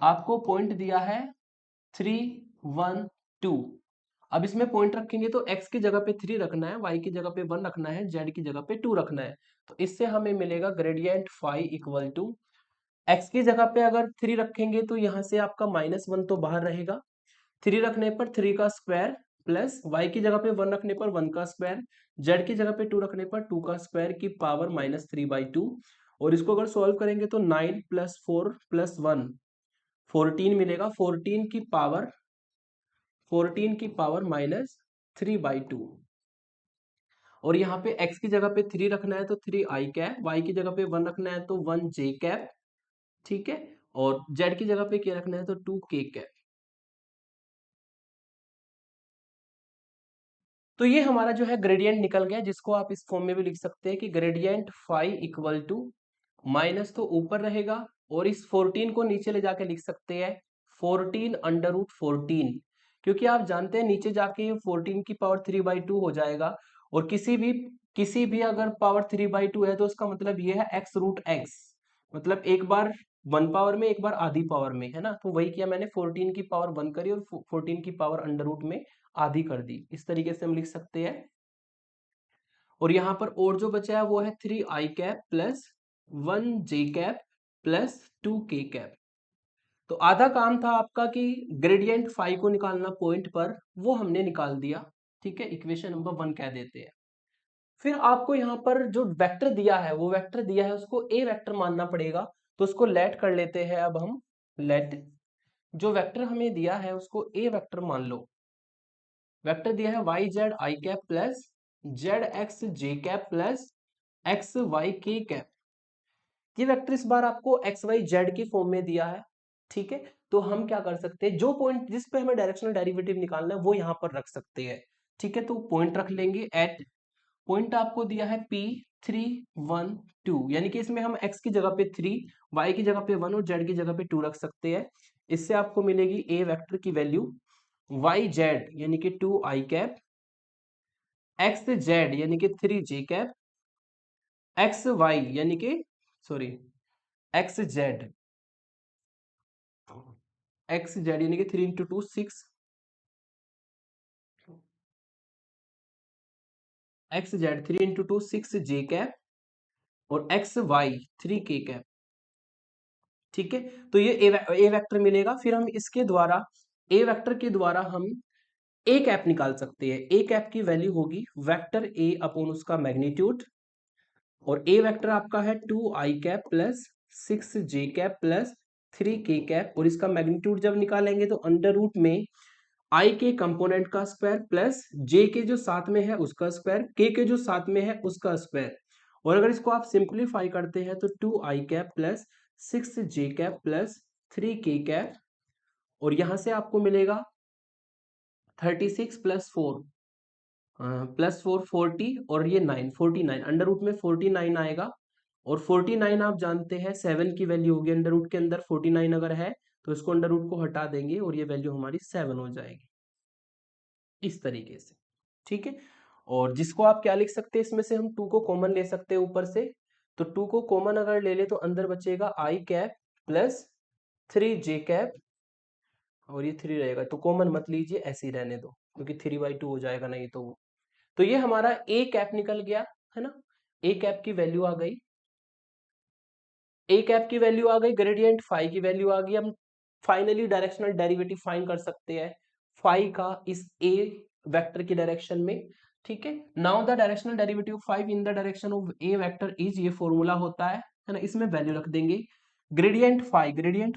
आपको पॉइंट दिया है 312। अब इसमें पॉइंट रखेंगे तो x की जगह पे 3 रखना है, y की जगह पे 1 रखना है, z की जगह पे 2 रखना है। तो इससे हमें मिलेगा gradient phi equal to, x की जगह पे अगर 3 रखेंगे तो यहाँ से आपका -1 तो बाहर रहेगा, 3 रखने पर 3 का स्क्वायर प्लस y की जगह पे 1 रखने पर 1 का स्क्वायर, z की जगह पे 2 रखने पर 2 का स्क्वायर की पावर -3/2। और इसको अगर सॉल्व करेंगे तो 9 + 4 + 1 14 मिलेगा। 14 की पावर -3/2। और यहाँ पे x की जगह पे 3 रखना है तो 3 आई कैप, y की जगह पे 1 रखना है तो 1 जे कैप, ठीक है। और z की जगह पे क्या रखना है तो 2 के कैप। तो ये हमारा जो है ग्रेडियंट निकल गया, जिसको आप इस फॉर्म में भी लिख सकते हैं कि gradient phi equal to, minus तो ऊपर रहेगा और इस 14 को नीचे ले जाके लिख सकते हैं 14 √14, क्योंकि आप जानते हैं नीचे जाके ये 14 की पावर 3/2 हो जाएगा। और किसी भी अगर पावर 3/2 है तो उसका मतलब ये है x√x, मतलब एक बार 1 पावर में एक बार आधी पावर में, है ना। तो वही किया मैंने, 14 की पावर 1 करी और 14 की पावर अंडर रूट में आधी कर दी। इस तरीके से हम लिख सकते हैं। और यहाँ पर और जो बचा है वो है 3 आई कैप प्लस 1 जे कैप प्लस 2 के कैप। तो आधा काम था आपका कि ग्रेडियंट फाई को निकालना पॉइंट पर, वो हमने निकाल दिया। ठीक है, इक्वेशन नंबर 1 कह देते हैं। फिर आपको यहाँ पर जो वेक्टर दिया है, वो वेक्टर दिया है उसको ए वेक्टर मानना पड़ेगा, तो उसको लेट कर लेते हैं। अब हम लेट जो वेक्टर हमें दिया है उसको ए वेक्टर मान लो। वेक्टर दिया है y z i cap plus z x j cap plus x y k cap. ये वेक्टर इस बार आपको एक्स वाई जेड की फॉर्म में दिया है, ठीक है। तो हम क्या कर सकते हैं, जो पॉइंट जिस पे हमें डायरेक्शनल डेरिवेटिव निकालना है वो यहाँ पर रख सकते हैं, ठीक है। तो पॉइंट रख लेंगे एट, पॉइंट आपको दिया है P 3 1 2, यानी कि इसमें हम x की जगह पे 3, y की जगह पे 1 और z की जगह पे 2 रख सकते हैं। इससे आपको मिलेगी a वेक्टर की वैल्यू y z यानी कि 2 i कैप, x z यानी कि 3 j कैप, x y यानी कि सॉरी x z यानी कि 3 into 2 6, x z 3 into 2 6 j cap और x y 3 k कैप, ठीक है। तो ये ए वेक्टर मिलेगा। फिर हम इसके द्वारा ए वेक्टर के द्वारा हम ए कैप निकाल सकते हैं। ए कैप की वैल्यू होगी वेक्टर ए अपॉन उसका मैग्नीट्यूड, और ए वेक्टर आपका है 2 आई कैप प्लस 6 जे कैप प्लस 3 के कैप, और इसका मैग्नीट्यूड जब निकालेंगे तो अंडर रूट में आई के कंपोनेंट का स्क्वायर प्लस जे के जो साथ में है उसका स्क्वायर, के जो साथ में है उसका स्क्वायर। और अगर इसको आप सिंप्लीफाई करते हैं तो 2 आई कैप प्लस 6 जे कैप प्लस 3 के कैप, और यहां से आपको मिलेगा 36 प्लस 4 40, और ये 9 49, अंडर रूट में 49 आएगा। और 49 आप जानते हैं 7 की वैल्यू होगी अंडर रूट के अंदर, 49 अगर है तो इसको अंडर रूट को हटा देंगे और ये वैल्यू हमारी 7 हो जाएगी इस तरीके से, ठीक है। और जिसको आप क्या लिख सकते हैं, इसमें से हम 2 को कॉमन ले सकते हैं ऊपर से, तो 2 को कॉमन अगर ले ले तो अंदर बचेगा आई कैप प्लस 3 जे कैप, और ये 3 रहेगा तो कॉमन मत लीजिए, ऐसे ही रहने दो क्योंकि 3/2 हो जाएगा नहीं तो वो। तो ये हमारा ए कैप निकल गया है ना, ए कैप की वैल्यू आ गई, ए कैप की वैल्यू आ गई, ग्रेडियंट फाई की वैल्यू आ गई। हम फाइनली डायरेक्शनल डेरिवेटिव फाइंड कर सकते हैं फाई का इस ए वेक्टर की डायरेक्शन में, ठीक है। Now the directional derivative five in the direction of A vector is, ये फॉर्मूला होता है ना, इसमें वैल्यू रख देंगे। ग्रेडियंट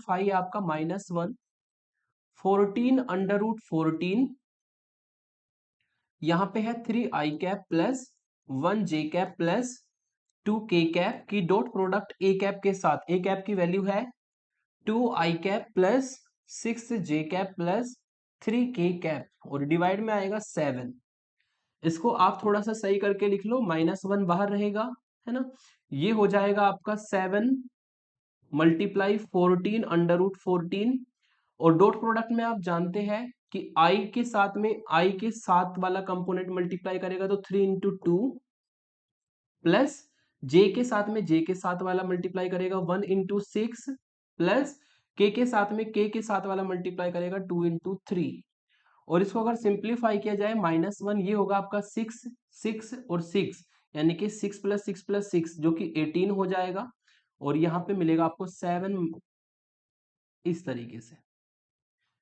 फाई आपका -1 14 अंडर रूट 14, यहाँ पे है 3 आई कैप प्लस 1 जे कैप प्लस 2 के कैप की डॉट प्रोडक्ट ए कैप के साथ, ए कैप की वैल्यू है 2 आई कैप प्लस 6 जे कैप प्लस 3 के कैप, और डिवाइड में आएगा 7। इसको आप थोड़ा सा सही करके लिख लो, -1 बाहर रहेगा है ना, ये हो जाएगा आपका 7 मल्टीप्लाई 14 अंडर रूट 14, और डॉट प्रोडक्ट में आप जानते हैं कि i के साथ में i के साथ वाला कंपोनेंट मल्टीप्लाई करेगा तो 3 इंटू 2, प्लस j के साथ में j के साथ वाला मल्टीप्लाई करेगा 1 इंटू 6, प्लस के साथ में k के साथ वाला मल्टीप्लाई करेगा 2 इंटू 3। और इसको अगर सिंप्लीफाई किया जाए -1, ये होगा आपका 6 6 और 6, यानी कि 6 प्लस 6 प्लस 6 जो कि 18 हो जाएगा, और यहाँ पे मिलेगा आपको 7 इस तरीके से।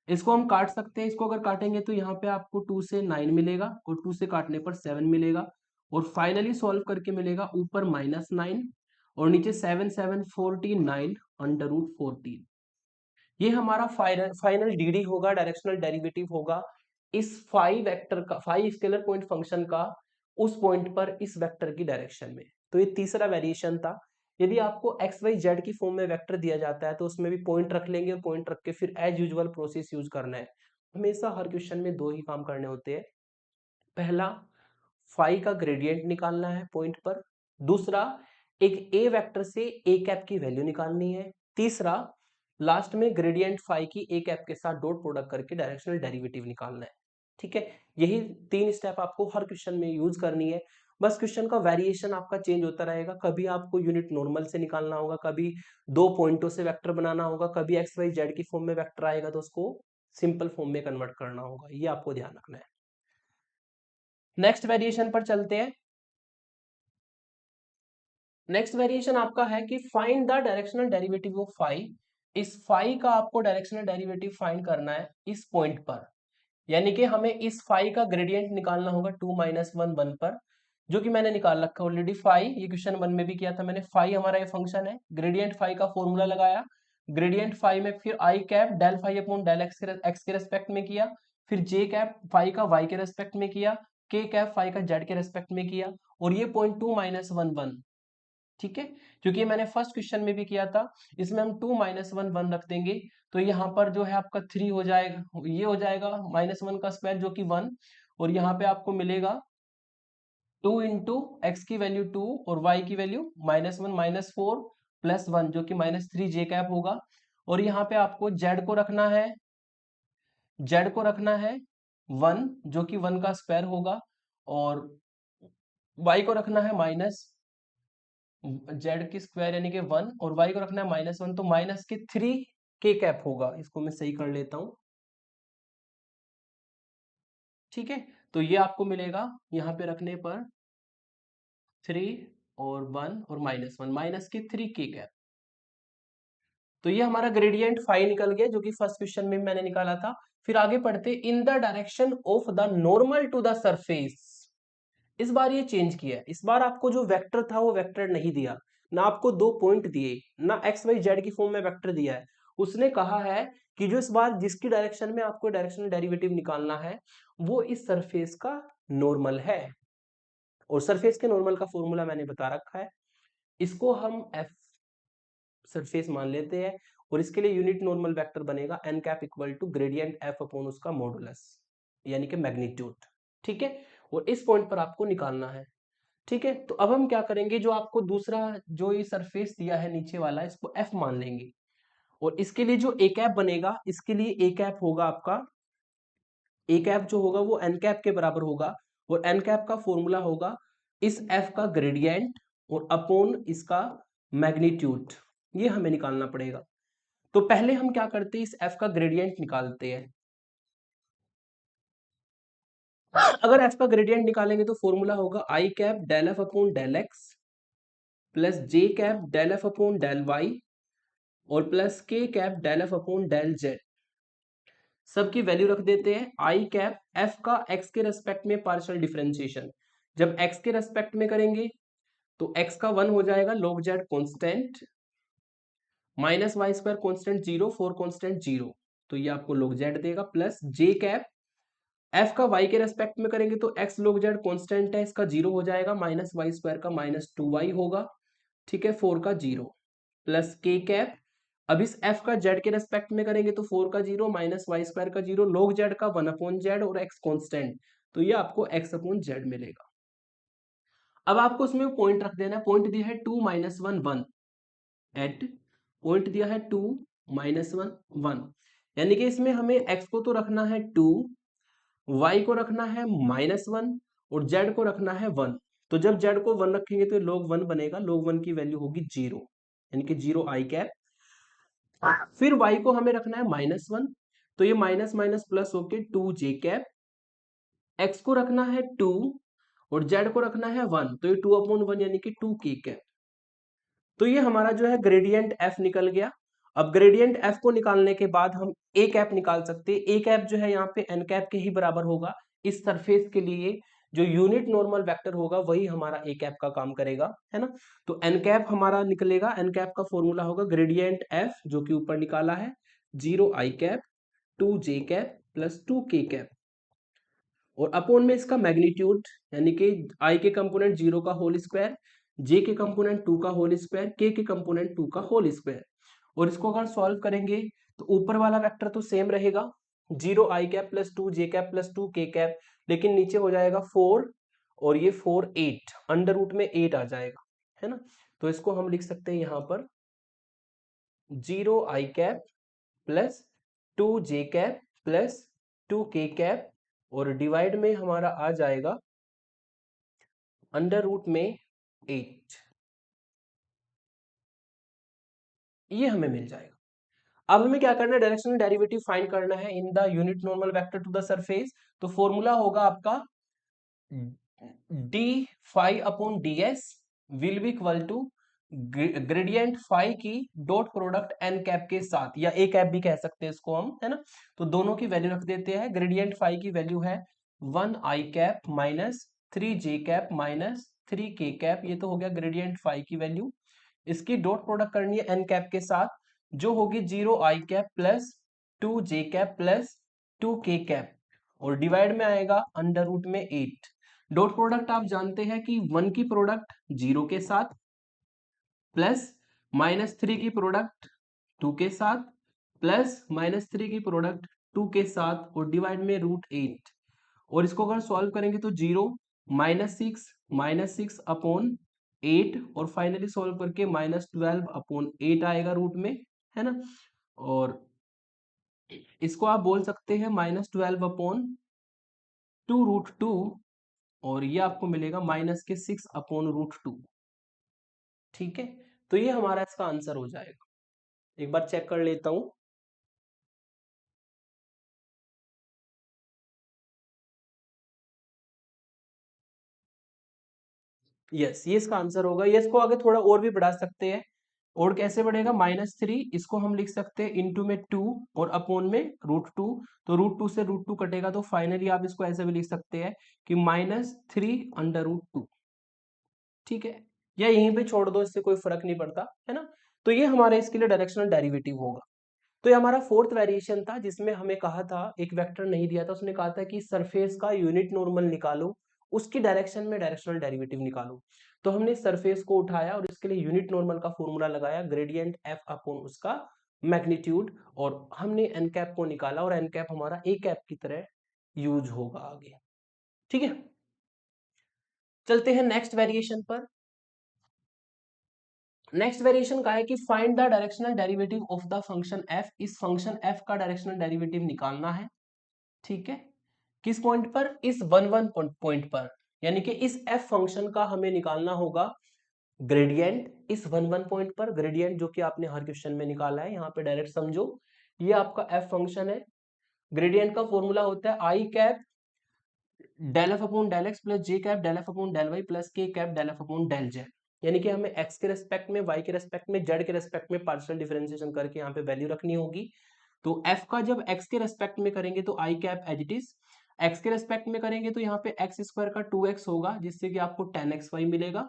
इसको हम काट सकते हैं, इसको अगर काटेंगे तो यहाँ पे आपको 2 से 9 मिलेगा और 2 से काटने पर 7 मिलेगा, और फाइनली सॉल्व करके मिलेगा ऊपर -9 और नीचे 7 7 49 अंडर रूट 14। ये हमारा फाइनल डीडी होगा, डायरेक्शनल डेरिवेटिव होगा इस फाई वेक्टर का, फाई स्केलर पॉइंट फंक्शन का उस पॉइंट पर इस वेक्टर की डायरेक्शन में। तो ये तीसरा वेरिएशन था। यदि आपको एक्स वाई जेड की फॉर्म में वेक्टर दिया जाता है तो उसमें भी पॉइंट रख लेंगे, पॉइंट रख के फिर एज यूजुअल प्रोसेस यूज करना है। हमेशा हर क्वेश्चन में 2 ही काम करने होते हैं, पहला फाई का ग्रेडियंट निकालना है पॉइंट पर, दूसरा एक ए वेक्टर से ए कैप की वैल्यू निकालनी है, तीसरा लास्ट में ग्रेडियंट फाई की ए कैप के साथ डॉट प्रोडक्ट करके डायरेक्शनल डेरिवेटिव निकालना है, ठीक है। यही 3 स्टेप आपको हर क्वेश्चन में यूज करनी है। बस क्वेश्चन का वेरिएशन आपका चेंज होता रहेगा, कभी आपको यूनिट नॉर्मल से निकालना होगा, कभी 2 पॉइंटों से वेक्टर बनाना होगा, कभी एक्स वाई जेड की फॉर्म में वेक्टर आएगा तो उसको सिंपल फॉर्म में कन्वर्ट करना होगा, ये आपको ध्यान रखना है। नेक्स्ट वेरिएशन पर चलते हैं। नेक्स्ट वेरिएशन आपका है कि find the directional derivative of phi. इस फाई का आपको डायरेक्शनल डेरिवेटिव फाइंड करना है इस पॉइंट पर, यानी कि हमें इस फाई का ग्रेडियंट निकालना होगा 2 माइनस 1 1 पर, जो कि मैंने निकाल रखा ऑलरेडी फाई, ये क्वेश्चन 1 में भी किया था मैंने। फाई हमारा ये फंक्शन है, ग्रेडियंट फाई का फॉर्मूला लगाया, ग्रेडियंट फाई में फिर i cap del phi upon del x के रेस्पेक्ट में किया, फिर जे कैप फाई का वाई के रेस्पेक्ट में किया, के कैप फाई का जेड के रेस्पेक्ट में किया, और ये पॉइंट 2 माइनस 1 1, ठीक है, क्योंकि मैंने फर्स्ट क्वेश्चन में भी किया था। इसमें हम 2 माइनस 1 1 रख देंगे, तो यहाँ पर जो है आपका 3 हो जाएगा, ये हो जाएगा माइनस 1 का स्क्वायर जो कि 1, और यहाँ पे आपको मिलेगा 2 इंटू एक्स की वैल्यू 2 और वाई की वैल्यू माइनस 1 माइनस 4 प्लस 1 जो कि माइनस 3 जे कैप होगा, और यहाँ पे आपको जेड को रखना है, जेड को रखना है 1 जो कि 1 का स्क्वायर होगा, और वाई को रखना है माइनस जेड की स्क्वायर यानी कि 1, और वाई को रखना है माइनस 1, तो माइनस के 3 के कैप होगा। इसको मैं सही कर लेता हूं, ठीक है। तो ये आपको मिलेगा यहाँ पे रखने पर 3 और 1 और माइनस 1, माइनस के 3 के कैप। तो ये हमारा ग्रेडियंट फाई निकल गया, जो कि फर्स्ट क्वेश्चन में मैंने निकाला था। फिर आगे पढ़ते, in the direction of the normal to the surface. इस बार ये चेंज किया है, इस बार आपको जो वेक्टर था वो वेक्टर नहीं दिया, ना आपको दो पॉइंट दिए, ना एक्स वाई जेड की फॉर्म में वेक्टर दिया है। उसने कहा है कि जो इस बार जिसकी डायरेक्शन में आपको डायरेक्शनल डेरिवेटिव निकालना है वो इस सरफेस का नॉर्मल है, और सरफेस के नॉर्मल का फॉर्मूला मैंने बता रखा है। इसको हम एफ सरफेस मान लेते हैं, और इसके लिए यूनिट नॉर्मल वेक्टर बनेगा n cap equal to gradient f upon उसका मॉडुलस, यानी कि मैग्नीट्यूड, ठीक है। और इस पॉइंट पर आपको निकालना है, ठीक है। तो अब हम क्या करेंगे, जो आपको दूसरा जो ये सरफेस दिया है नीचे वाला, इसको एफ मान लेंगे, और इसके लिए जो ए कैप बनेगा, इसके लिए ए कैप होगा आपका, ए कैप जो होगा वो एन कैप के बराबर होगा, और एन कैप का फॉर्मूला होगा इस एफ का ग्रेडियंट और अपॉन इसका मैग्नीट्यूड, ये हमें निकालना पड़ेगा। तो पहले हम क्या करते हैं, इस एफ का ग्रेडियंट निकालते हैं। अगर एफ का ग्रेडियंट निकालेंगे तो फॉर्मूला होगा i cap del f upon del x plus j cap del f upon del y और plus k cap del f upon del z. सबकी वैल्यू रख देते हैं। आई कैप एफ का एक्स के रेस्पेक्ट में पार्शियल डिफरेंशिएशन, जब x के रेस्पेक्ट में करेंगे तो एक्स का 1 हो जाएगा log z constant, minus y square constant 0, 4 constant 0, तो ये आपको log z देगा, प्लस जे कैप एफ का y के रेस्पेक्ट में करेंगे तो x log z कांस्टेंट है, इसका 0 हो जाएगा, माइनस वाई स्क्वायर का माइनस 2y होगा, ठीक है, 4 का 0, प्लस के कैप अब इस f का z के रेस्पेक्ट में करेंगे तो 4 का 0 माइनस वाई स्क्वायर का 0, log z का 1 अपॉन जेड और x कांस्टेंट, तो ये आपको x अपॉन जेड मिलेगा। अब आपको उसमें पॉइंट रख देना है, पॉइंट दिया है 2 माइनस 1 1 एट, पॉइंट दिया है 2 माइनस 1 1, यानी कि इसमें हमें x को तो रखना है 2, y को रखना है माइनस 1 और z को रखना है 1। तो जब z को 1 रखेंगे तो log 1 बनेगा, log 1 की वैल्यू होगी 0, यानी कि 0 आई कैप। फिर y को हमें रखना है माइनस 1, तो ये माइनस माइनस प्लस होके 2 जे कैप, x को रखना है 2 और z को रखना है 1, तो ये 2 अपॉन 1 यानी कि 2 के कैप। तो ये हमारा जो है ग्रेडियंट f निकल गया। अब ग्रेडियंट f को निकालने के बाद हम a कैप निकाल सकते हैं। a कैप जो है यहाँ पे n कैप के ही बराबर होगा, इस सरफेस के लिए जो यूनिट नॉर्मल वेक्टर होगा वही हमारा a कैप का काम करेगा, है ना। तो n कैप हमारा निकलेगा, n कैप का फॉर्मूला होगा ग्रेडियंट f जो कि ऊपर निकाला है, 0 आई कैप 2 जे कैप प्लस 2 के कैप, और अपोन में इसका मैग्नीट्यूड, यानी कि i के कंपोनेंट 0 का होल स्क्वायर, j के कंपोनेंट 2 का होल स्क्वायर, k के कंपोनेंट 2 का होल स्क्वायर। और इसको अगर सॉल्व करेंगे तो ऊपर वाला वेक्टर तो सेम रहेगा, 0 आई कैप प्लस 2 जे कैप प्लस 2 के कैप, लेकिन नीचे हो जाएगा 4 और ये 4 8, अंडर रूट में 8 आ जाएगा, है ना। तो इसको हम लिख सकते हैं यहाँ पर 0 आई कैप प्लस 2 जे कैप प्लस 2 के कैप, और डिवाइड में हमारा आ जाएगा अंडर रूट में 8, ये हमें मिल जाएगा। अब हमें क्या करना है, डायरेक्शनल डेरिवेटिव फाइंड करना है in the unit normal vector to the surface. तो फॉर्मूला होगा आपका d phi upon d s will be equal to gradient phi की डॉट प्रोडक्ट एन कैप के साथ, या ए कैप भी कह सकते हैं इसको हम, है ना। तो दोनों की वैल्यू रख देते हैं। ग्रेडियंट फाई की वैल्यू है 1 i cap minus 3 j cap minus 3 k cap. ये तो हो गया ग्रेडियंट फाई की वैल्यू। इसकी डॉट प्रोडक्ट करनी है एन कैप के साथ, जो होगी 0 i cap plus 2 j cap plus 2 k cap, और डिवाइड में आएगा अंडर रूट में 8। डॉट प्रोडक्ट आप जानते हैं कि 1 की प्रोडक्ट 0 के साथ, प्लस -3 की प्रोडक्ट 2 के साथ, प्लस -3 की प्रोडक्ट 2 के साथ, और डिवाइड में √8। और इसको अगर सॉल्व करेंगे तो 0 -6 अपॉन 8, और फाइनली सॉल्व करके -12 अपॉन 8 आएगा रूट में, है ना। और इसको आप बोल सकते हैं -12 अपॉन 2 √2, और ये आपको मिलेगा -6 अपॉन √2। ठीक है, तो ये हमारा इसका आंसर हो जाएगा। एक बार चेक कर लेता हूं। यस, ये इसका आंसर होगा। ये इसको आगे थोड़ा और भी बढ़ा सकते हैं। और कैसे बढ़ेगा? -3 इसको हम लिख सकते हैं इंटू में 2 और अपॉन में √2। तो √2 से √2 कटेगा, तो फाइनली आप इसको ऐसे भी लिख सकते हैं कि -3 अंडर √2। ठीक है, या यहीं पे छोड़ दो, इससे कोई फर्क नहीं पड़ता, है ना। तो ये हमारे इसके लिए डायरेक्शनल डेरिवेटिव होगा। तो ये हमारा फोर्थ वेरिएशन था, जिसमें हमें कहा था, एक वेक्टर नहीं दिया था, उसने कहा था कि सरफेस का यूनिट नॉर्मल निकालो, उसकी डायरेक्शन में डायरेक्शनल डेरिवेटिव निकालो। तो हमने सरफेस को उठाया और इसके लिए यूनिट नॉर्मल का फॉर्मूला लगाया, ग्रेडियंट एफ अपॉन उसका मैग्नीट्यूड, और हमने एन कैप को निकाला, और एन कैप हमारा ए कैप की तरह यूज होगा आगे। ठीक है, चलते हैं नेक्स्ट वेरिएशन पर। नेक्स्ट वेरिएशन का है कि find the directional derivative of the function F. इस फंक्शन एफ का डायरेक्शनल डेरिवेटिव निकालना है। ठीक है, किस पॉइंट पर? इस 1 1 पॉइंट पर, यानी कि इस एफ फंक्शन का हमें निकालना होगा ग्रेडियंट इस 1 1 पॉइंट पर। ग्रेडियंट जो कि आपने हर क्वेश्चन में निकाला है, यहाँ पे डायरेक्ट समझो, ये आपका एफ फंक्शन है। ग्रेडियंट का फॉर्मूला होता है i cap del f upon del x plus j cap del f upon del y plus k cap del f upon del z. यानी कि हमें एक्स के रेस्पेक्ट में, वाई के रेस्पेक्ट में, जेड के रेस्पेक्ट में पार्शियल डिफरेंशिएशन करके यहाँ पे वैल्यू रखनी होगी। तो एफ का जब एक्स के रेस्पेक्ट में करेंगे तो i cap as it is, x के रेस्पेक्ट में करेंगे तो यहाँ पे एक्स स्क्वायर का 2x होगा, जिससे कि आपको 10xy मिलेगा।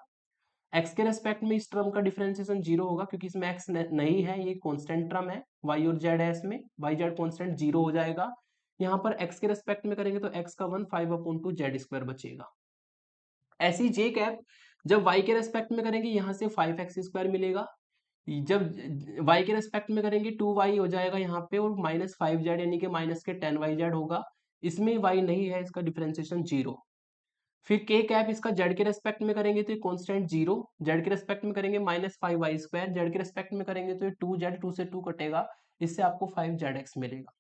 एक्स के रेस्पेक्ट में इस टर्म का डिफरेंशिएशन 0 होगा, क्योंकि इसमें एक्स नहीं है, ये कांस्टेंट टर्म है। वाई और जेड है, इसमें वाई जेड कांस्टेंट 0 हो जाएगा। यहाँ पर एक्स के रेस्पेक्ट में करेंगे तो एक्स का 1 5 अपॉन 2 जेड स्क्वायर बचेगा। ऐसी जे कैप जब वाई के रेस्पेक्ट में करेंगे, यहाँ से 5x स्क्वायर मिलेगा। जब y के रेस्पेक्ट में करेंगे 2y हो जाएगा यहाँ पे, और -5z यानी कि माइनस के 10yz होगा। इसमें y नहीं है, इसका डिफरेंशिएशन 0। फिर k कैप इसका z के रेस्पेक्ट में करेंगे तो ये कांस्टेंट 0, z के रेस्पेक्ट में करेंगे -5y2, z के रेस्पेक्ट में करेंगे तो ये 2z, 2 से 2 कटेगा, इससे आपको 5zx मिलेगा।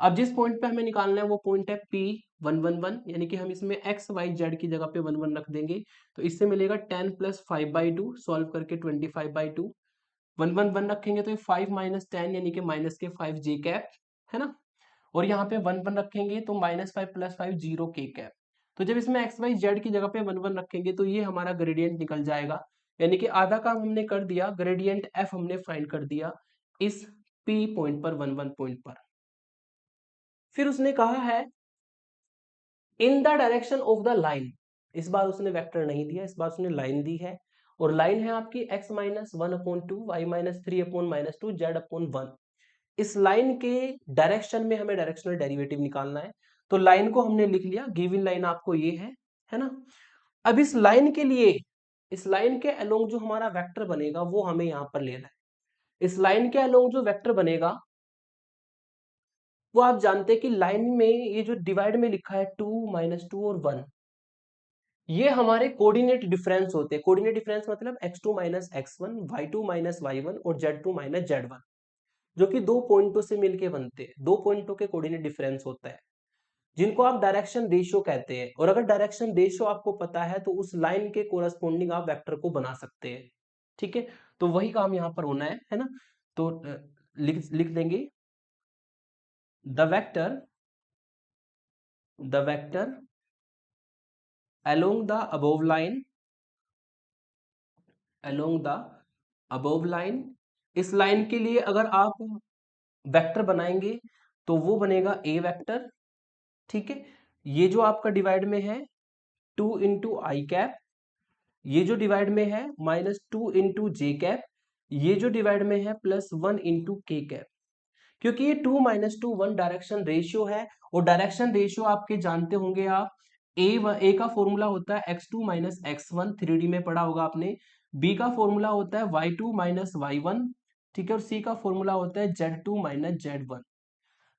अब जिस पॉइंट पे हमें निकालना है वो पॉइंट है P1 1 1, यानी कि हम इसमें x y z की जगह पे 1 1 रख देंगे, तो इससे मिलेगा 10 + 5/2, सॉल्व करके 25/2। 1 1 1 रखेंगे तो ये 5 - 10 यानी कि माइनस के 5 जे कैप, है ना। और यहाँ पे 1 1 रखेंगे तो -5 + 5 0 के कैप। तो जब इसमें एक्स वाई जेड की जगह पे 1 1 रखेंगे तो ये हमारा ग्रेडियंट निकल जाएगा, यानी कि आधा काम हमने कर दिया, ग्रेडियंट एफ हमने फाइंड कर दिया इस पी पॉइंट पर, 1 1 पॉइंट पर। फिर उसने कहा है in the direction of the line. इस बार उसने वेक्टर नहीं दिया, इस बार उसने लाइन दी है, और लाइन है आपकी x-1/2, y-3/-2, z/1। इस लाइन के डायरेक्शन में हमें डायरेक्शनल डेरिवेटिव निकालना है। तो लाइन को हमने लिख लिया, गिवन लाइन आपको ये है ना। अब इस लाइन के लिए, इस लाइन के अलोंग जो हमारा वेक्टर बनेगा वो हमें यहां पर लेना है। इस लाइन के अलोंग जो वेक्टर बनेगा वो आप जानते हैं कि लाइन में ये जो डिवाइड में लिखा है 2 -2 और 1, ये हमारे कोऑर्डिनेट डिफरेंस होते हैं। कोऑर्डिनेट डिफरेंस मतलब x2 - x1, y2 - y1 और z2 - z1, जो कि दो पॉइंटों से मिलके बनते हैं। दो पॉइंटों के कोऑर्डिनेट डिफरेंस होता है, जिनको आप डायरेक्शन रेशियो कहते हैं। और अगर डायरेक्शन रेशियो आपको पता है तो उस लाइन के कोरस्पोंडिंग आप वेक्टर को बना सकते हैं। ठीक है, तो वही काम यहां पर होना है ना। तो लिख लिख देंगे the vector, the vector along the above line, along the above line, इस लाइन के लिए अगर आप वेक्टर बनाएंगे तो वो बनेगा ए वेक्टर, ठीक है। ये जो आपका डिवाइड में है 2 इंटू आई कैप, ये जो डिवाइड में है -2 इंटू जे कैप, ये जो डिवाइड में है +1 इंटू के कैप। क्योंकि ये 2 - 2 1 डायरेक्शन रेशियो है, और डायरेक्शन रेशियो आपके जानते होंगे आप, ए का फॉर्मूला होता है x2 - x1, 3D में पढ़ा होगा आपने। बी का फॉर्मूला होता है y2 - y1, ठीक है। और सी का फॉर्मूला होता है z2 - z1।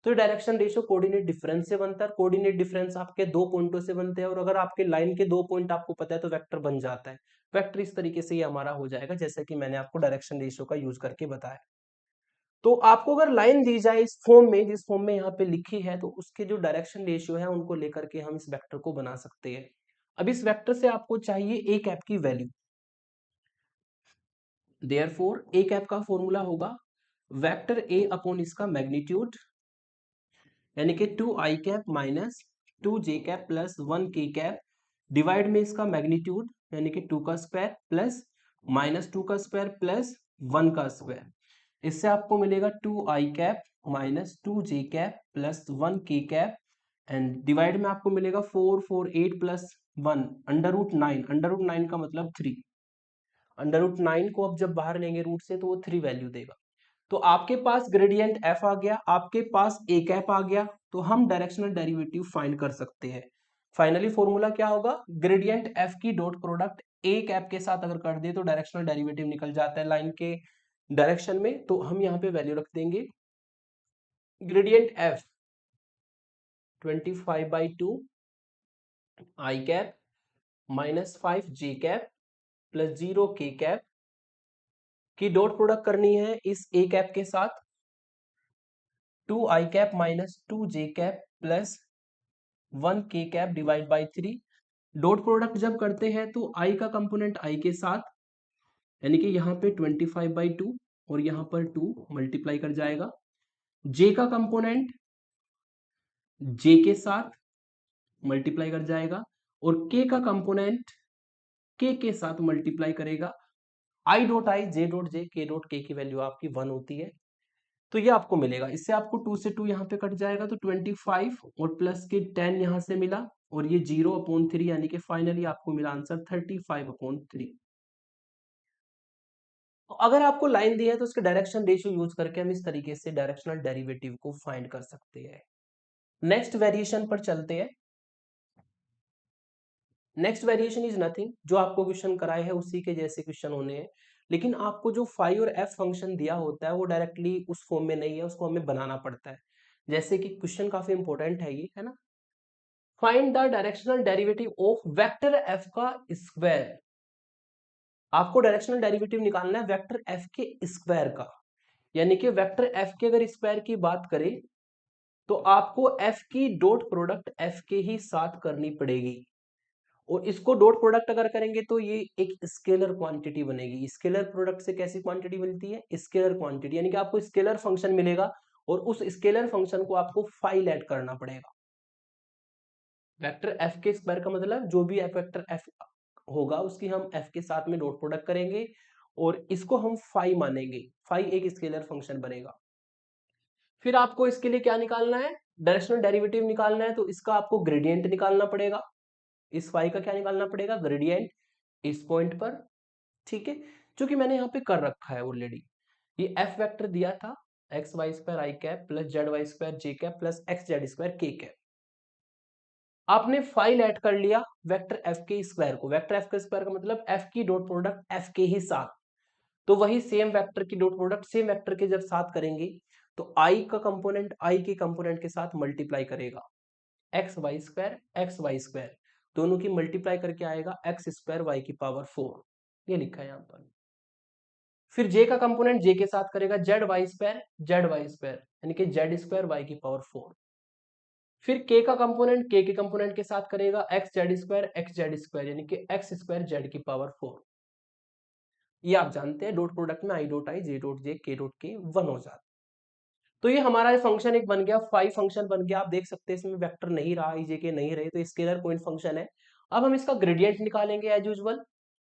तो डायरेक्शन रेशियो कोऑर्डिनेट डिफरेंस से बनता है। कोऑर्डिनेट डिफरेंस आपके दो पॉइंटों से बनते हैं, और अगर आपके लाइन के दो पॉइंट आपको पता है तो वेक्टर बन जाता है। वेक्टर इस तरीके से ये हमारा हो जाएगा, जैसे कि मैंने आपको डायरेक्शन रेशियो का यूज करके बताया। तो आपको अगर लाइन दी जाए इस फॉर्म में, जिस फॉर्म में यहाँ पे लिखी है, तो उसके जो डायरेक्शन रेशियो है उनको लेकर के हम इस वेक्टर को बना सकते हैं। अब इस वेक्टर से आपको चाहिए ए कैप की वैल्यू। देयरफॉर ए कैप का फॉर्मूला होगा वेक्टर ए अपॉन इसका मैग्नीट्यूड, यानी कि 2 आई कैप माइनस 2 जे कैप प्लस 1 के कैप, डिवाइड में इसका मैग्नीट्यूड यानी कि 2 का स्क्वायर प्लस -2 का स्क्वायर प्लस 1 का स्क्वायर। इससे आपको मिलेगा 2 आई कैप माइनस 2 जे कैप प्लस 1 के कैप, एंड डिवाइड में आपको मिलेगा 4 4 8 प्लस 1 √9। √9 का मतलब 3। √9 को अब जब बाहर लेंगे रूट से तो वो 3 वैल्यू देगा। तो आपके पास ग्रेडियंट एफ आ गया, आपके पास ए कैप आ गया, तो हम डायरेक्शनल डेरिवेटिव फाइंड कर सकते हैं। फाइनली फॉर्मूला क्या होगा, ग्रेडियंट एफ की डॉट प्रोडक्ट ए कैप के साथ अगर कर दे तो डायरेक्शनल डेरिवेटिव निकल जाता है लाइन के डायरेक्शन में। तो हम यहाँ पे वैल्यू रख देंगे ग्रेडियंट एफ 25/2 आई कैप -5 जे कैप प्लस 0 के कैप की डॉट प्रोडक्ट करनी है इस ए कैप के साथ, 2 आई कैप माइनस 2 जे कैप प्लस 1 के cap divide by 3। Dot product जब करते हैं तो आई का कंपोनेंट आई के साथ, यानी कि यहाँ पे 25/2 और यहाँ पर 2 मल्टीप्लाई कर जाएगा। जे का कंपोनेंट जे के साथ मल्टीप्लाई कर जाएगा, और के का कंपोनेंट के साथ मल्टीप्लाई करेगा। I dot I, J dot J, के डॉट के की वैल्यू आपकी 1 होती है। तो ये आपको मिलेगा, इससे आपको 2 से 2 यहाँ पे कट जाएगा, तो 25 और प्लस के 10 यहाँ से मिला, और ये 0/3, यानी कि फाइनली आपको मिला आंसर 35/3। तो अगर आपको लाइन दी है तो उसके डायरेक्शन रेशियो यूज करके हम इस तरीके से डायरेक्शनल डेरिवेटिव को फाइंड कर सकते हैं। नेक्स्ट वेरिएशन पर चलते हैं। नेक्स्ट वेरिएशन इज नथिंग, जो आपको क्वेश्चन कराए हैं उसी के जैसे क्वेश्चन होने हैं, लेकिन आपको जो फाई और एफ फंक्शन दिया होता है वो डायरेक्टली उस फॉर्म में नहीं है, उसको हमें बनाना पड़ता है। जैसे कि क्वेश्चन काफी इंपॉर्टेंट है ये, है ना। Find the directional derivative of vector F का स्क्वायर। आपको डायरेक्शनल डेरिवेटिव निकालना है वेक्टर एफ के स्क्वायर का, यानी कि वेक्टर एफ के अगर स्क्वायर की बात करें तो आपको एफ की डॉट प्रोडक्ट एफ के ही साथ करनी पड़ेगी। और इसको डॉट प्रोडक्ट अगर करेंगे तो ये एक स्केलर क्वांटिटी बनेगी। स्केलर प्रोडक्ट से कैसी क्वांटिटी मिलती है, स्केलर क्वांटिटी, यानी कि आपको स्केलर फंक्शन मिलेगा, और उस स्केलर फंक्शन को आपको फाइल ऐड करना पड़ेगा। वेक्टर एफ के स्क्वायर का मतलब जो भी एफ वेक्टर एफ होगा उसकी हम एफ के साथ में डॉट प्रोडक्ट करेंगे, और इसको हम फाई मानेंगे। फाई एक स्केलर फंक्शन बनेगा। फिर आपको इसके लिए क्या निकालना है, डायरेक्शनल डेरिवेटिव निकालना है, तो इसका आपको ग्रेडियंट निकालना पड़ेगा। इस फाई का क्या निकालना पड़ेगा, ग्रेडियंट इस पॉइंट पर, ठीक है, जो कि मैंने यहाँ पे कर रखा है ऑलरेडी। ये एफ वेक्टर दिया था x y² आई कैप प्लस z y² जे कैप प्लस x z² के कैप। आपने फाइल ऐड कर लिया वेक्टर एफ के स्क्वायर को। वेक्टर एफ के स्क्वायर का मतलब एफ की डॉट प्रोडक्ट एफ के ही साथ, तो वही सेम वेक्टर की डॉट प्रोडक्ट सेम वेक्टर के जब साथ करेंगे तो आई का कंपोनेंट आई के कंपोनेंट के साथ मल्टीप्लाई करेगा। एक्स वाई स्क्वायर दोनों की मल्टीप्लाई करके आएगा x² y की पावर 4, ये लिखा है यहाँ पर। फिर j का कंपोनेंट j के साथ करेगा z y² यानी कि z² y की पावर 4। फिर k का कंपोनेंट k के कंपोनेंट के साथ करेगा x z² यानी कि x² z की पावर 4। ये आप जानते हैं डॉट प्रोडक्ट में I dot I, J dot J, के डॉट के 1 हो जाता है। तो ये हमारा फंक्शन एक बन गया, फाई फंक्शन बन गया। आप देख सकते हैं इसमें वेक्टर नहीं रहा, ई जे के नहीं रहे, तो स्केलर पॉइंट फंक्शन है। अब हम इसका ग्रेडियंट निकालेंगे एज यूजुअल।